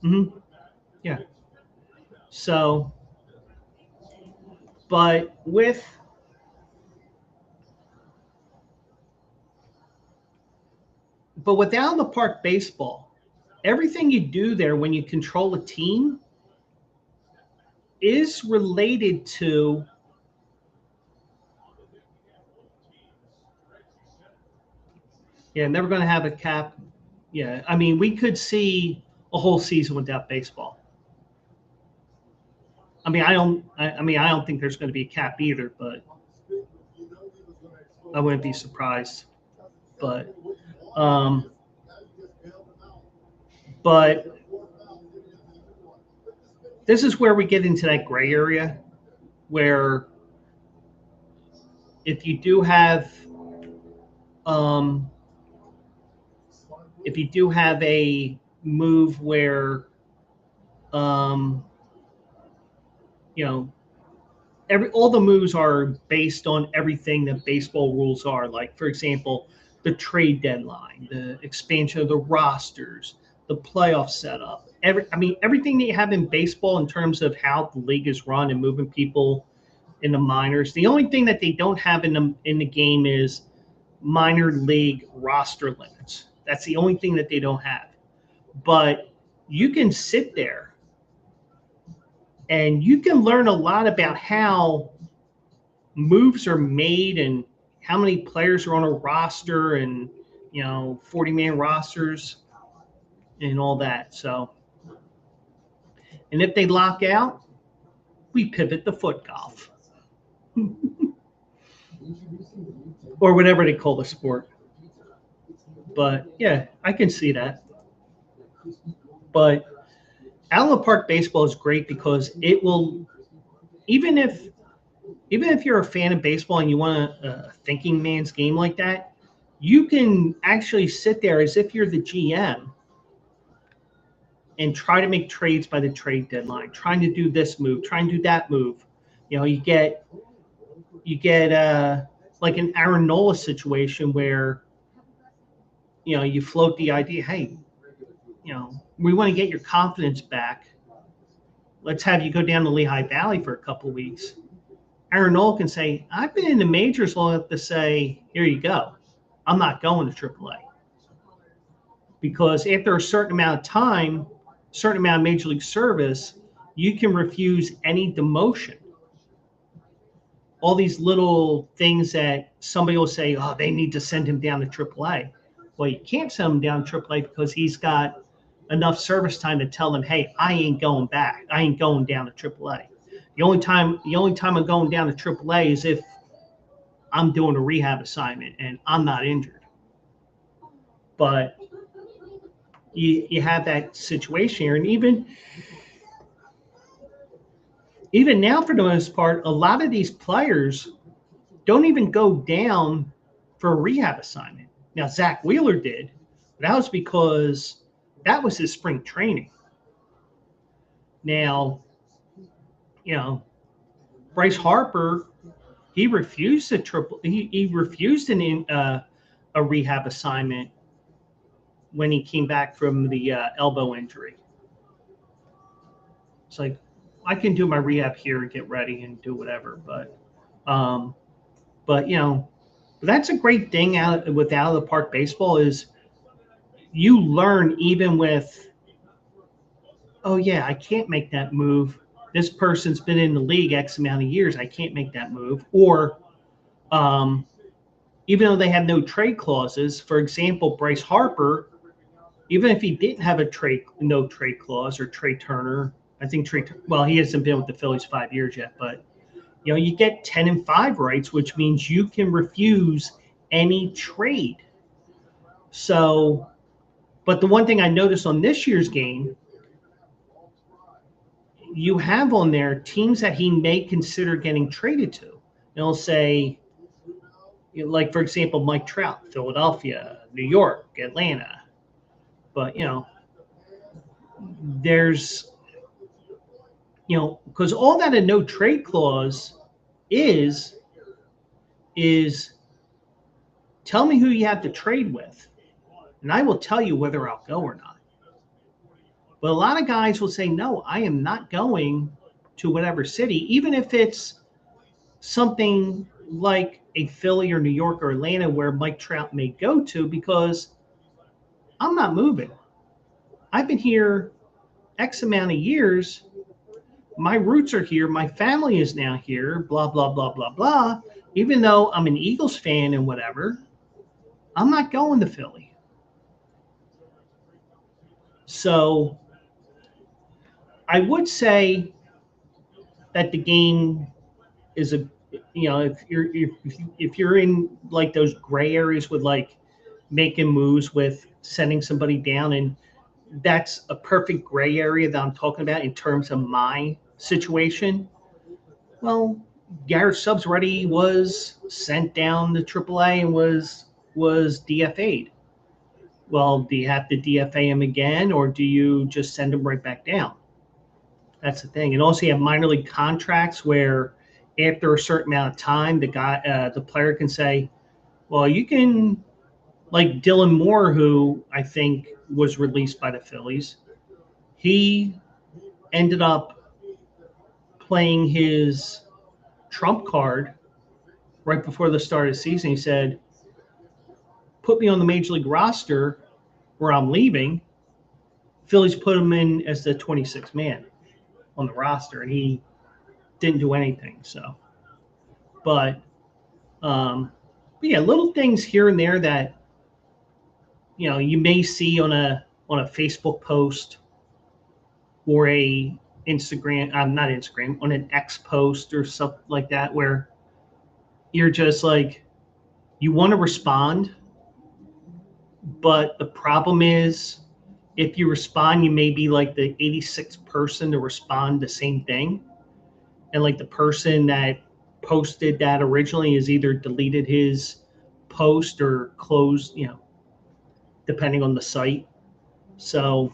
Mm-hmm. Yeah. So, but without the park baseball, everything you do there when you control a team is related to never going to have a cap. Yeah, I mean, we could see a whole season without baseball. I mean, I don't think there's going to be a cap either, but I wouldn't be surprised. But this is where we get into that gray area where if you do have a move where all the moves are based on everything that baseball rules are, like, for example, the trade deadline, the expansion of the rosters, the playoff setup. Everything that you have in baseball in terms of how the league is run and moving people in the minors. The only thing that they don't have in the game is minor league roster limits. That's the only thing that they don't have. But you can sit there and you can learn a lot about how moves are made and how many players are on a roster and 40-man rosters and all that. So, and if they lock out, we pivot to foot golf or whatever they call the sport. But yeah, I can see that. But out of the park baseball is great because it will, even if you're a fan of baseball and you want a thinking man's game like that, you can actually sit there as if you're the GM and try to make trades by the trade deadline, trying to do this move, trying to do that move. You get like an Aaron Nola situation where you float the idea, hey, we want to get your confidence back. Let's have you go down to Lehigh Valley for a couple of weeks. Aaron Nola can say, I've been in the majors long enough to say, here you go. I'm not going to AAA. because after a certain amount of time, certain amount of major league service, you can refuse any demotion. All these little things that somebody will say, oh, they need to send him down to AAA. Well, you can't send him down to AAA because he's got enough service time to tell them, hey, I ain't going back. I ain't going down to AAA. The only time I'm going down to AAA is if I'm doing a rehab assignment and I'm not injured. But you have that situation here, and even now, for the most part, a lot of these players don't even go down for a rehab assignment. Now, Zach Wheeler did, but that was because that was his spring training. Now, Bryce Harper, he refused he refused a rehab assignment when he came back from the elbow injury. It's like, I can do my rehab here and get ready and do whatever, but that's a great thing with out of the park baseball is you learn even with, oh yeah, I can't make that move. This person's been in the league X amount of years. I can't make that move. Or even though they have no trade clauses, for example, Bryce Harper, even if he didn't have no trade clause, or Trey Turner, I think he hasn't been with the Phillies 5 years yet, but you get 10-5 rights, which means you can refuse any trade. So, but the one thing I noticed on this year's game, you have on there teams that he may consider getting traded to. They'll say, like, for example, Mike Trout, Philadelphia, New York, Atlanta. But, there's, because all that a no trade clause is tell me who you have to trade with, and I will tell you whether I'll go or not. But a lot of guys will say, no, I am not going to whatever city, even if it's something like a Philly or New York or Atlanta where Mike Trout may go to, because I'm not moving. I've been here X amount of years. My roots are here. My family is now here, blah, blah, blah, blah, blah. Even though I'm an Eagles fan and whatever, I'm not going to Philly. So I would say that the game is if you're in like those gray areas with like making moves with sending somebody down, and that's a perfect gray area that I'm talking about in terms of my situation. Well, Garrett Stubbs already was sent down to AAA and was DFA'd. Well, do you have to DFA him again, or do you just send him right back down? That's the thing. And also, you have minor league contracts where after a certain amount of time, the player can say, well, you can, like Dylan Moore, who I think was released by the Phillies. He ended up playing his trump card right before the start of the season. He said, put me on the major league roster where I'm leaving. Phillies put him in as the 26th man on the roster, and he didn't do anything. So, but yeah, little things here and there that you may see on a Facebook post or a Instagram, not Instagram, on an X post or something like that, where you're just like, you want to respond, but the problem is, if you respond, you may be like the 86th person to respond the same thing. And like the person that posted that originally has either deleted his post or closed, depending on the site. So,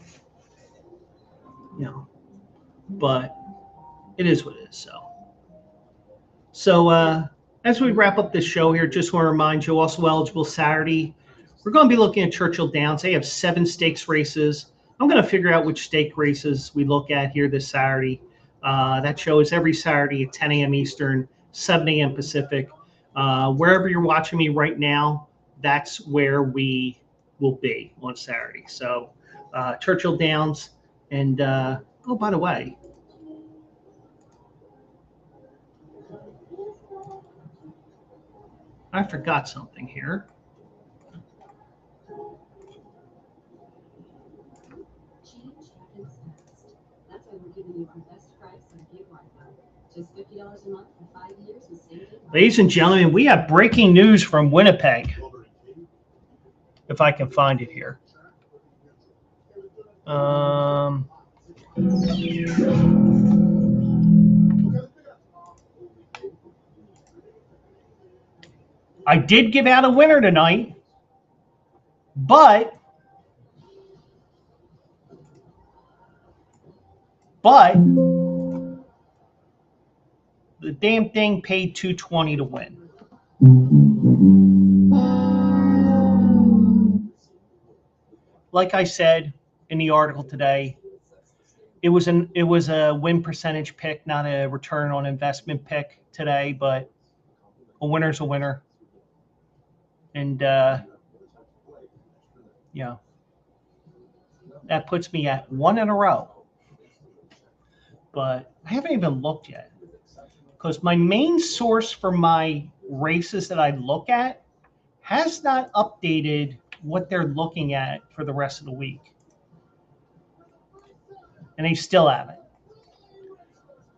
but it is what it is. So as we wrap up this show here, just want to remind you, also eligible Saturday, we're going to be looking at Churchill Downs. They have 7 stakes races. I'm going to figure out which stake races we look at here this Saturday. That show is every Saturday at 10 a.m. Eastern, 7 a.m. Pacific. Wherever you're watching me right now, that's where we will be on Saturday. So Churchill Downs, and oh, by the way, I forgot something here. Ladies and gentlemen, we have breaking news from Winnipeg. If I can find it here. I did give out a winner tonight, but the damn thing paid $220 to win. Like I said in the article today, it was a win percentage pick, not a return on investment pick today, but a winner's a winner. And yeah, that puts me at 1 in a row. But I haven't even looked yet, because my main source for my races that I look at has not updated what they're looking at for the rest of the week. And they still haven't.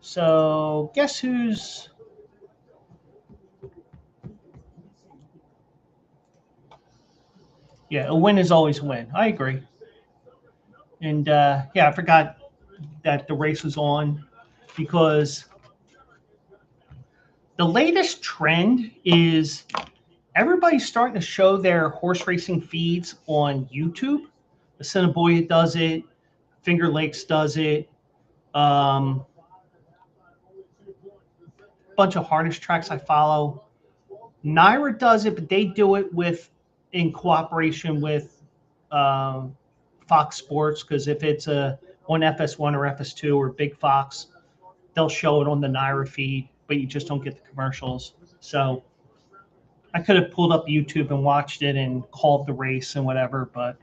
So guess who's... Yeah, a win is always a win. I agree. And yeah, I forgot that the race was on, because the latest trend is everybody's starting to show their horse racing feeds on YouTube. Assiniboia does it. Finger Lakes does it. Bunch of harness tracks I follow. Naira does it, but they do it in cooperation with Fox Sports, because if it's on FS1 or FS2 or Big Fox, they'll show it on the Naira feed, but you just don't get the commercials. So I could have pulled up YouTube and watched it and called the race and whatever, but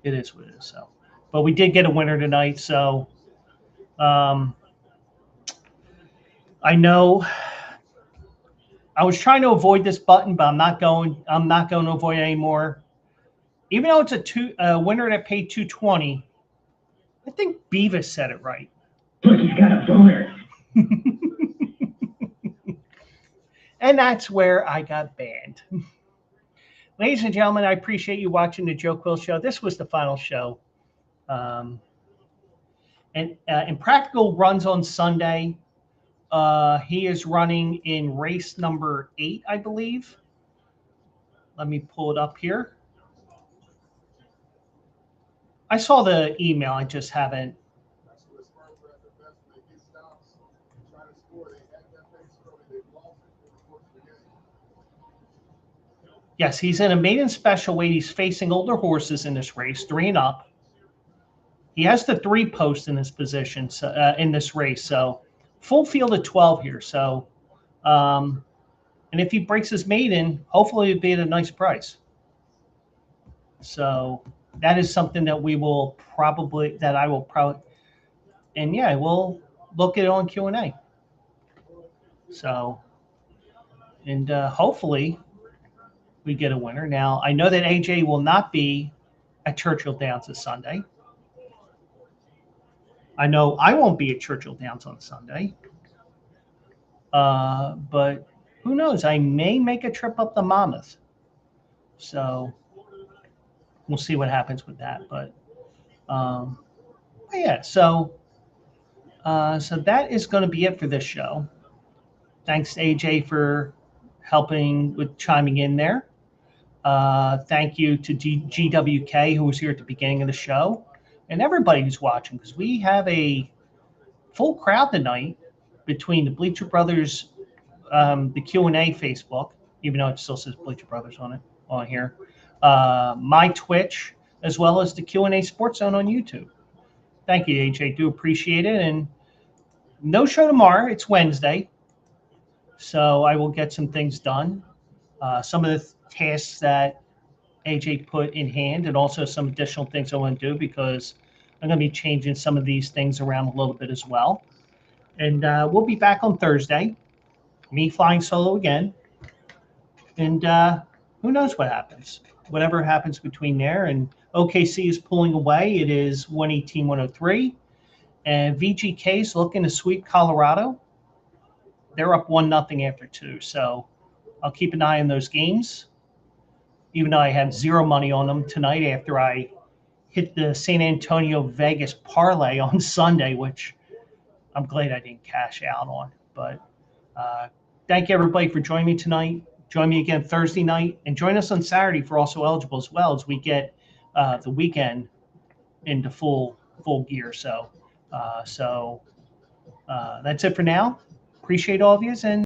it is what it is. So, but we did get a winner tonight. So I know I was trying to avoid this button, but I'm not going to avoid it anymore. Even though it's a winner that paid $220, I think Beavis said it right. He's got a boner. And that's where I got banned. Ladies and gentlemen, I appreciate you watching the Joe Quill Show. This was the final show. And Impractical runs on Sunday. He is running in race number 8, I believe. Let me pull it up here. I saw the email. I just haven't. Yes, he's in a maiden special weight. He's facing older horses in this race, 3 and up. He has the 3 post in his position in this race. So full field of 12 here. So, and if he breaks his maiden, hopefully it'll be at a nice price. So that is something that I will probably, and yeah, we'll look at it on Q&A. So, and hopefully we get a winner. Now, I know that AJ will not be at Churchill Downs this Sunday. I know I won't be at Churchill Downs on Sunday. But who knows? I may make a trip up to Monmouth. So we'll see what happens with that. But yeah, so that is going to be it for this show. Thanks to AJ for helping with chiming in there. Thank you to GWK, who was here at the beginning of the show, and everybody who's watching, because we have a full crowd tonight between the Bleacher Brothers, the Q&A Facebook, even though it still says Bleacher Brothers on here, my Twitch, as well as the Q&A Sports Zone on YouTube. Thank you, AJ. Do appreciate it. And no show tomorrow. It's Wednesday. So I will get some things done. Some of the tasks that AJ put in hand, and also some additional things I want to do because I'm going to be changing some of these things around a little bit as well. And we'll be back on Thursday, me flying solo again. And who knows what happens? Whatever happens between there. And OKC is pulling away. It is 118-103. And VGK is looking to sweep Colorado. They're up 1-0 after 2. So I'll keep an eye on those games, even though I have zero money on them tonight after I hit the San Antonio Vegas parlay on Sunday, which I'm glad I didn't cash out on. But thank you, everybody, for joining me tonight. Join me again Thursday night, and join us on Saturday for Also Eligible as well, as we get the weekend into full gear. So that's it for now. Appreciate all of you, and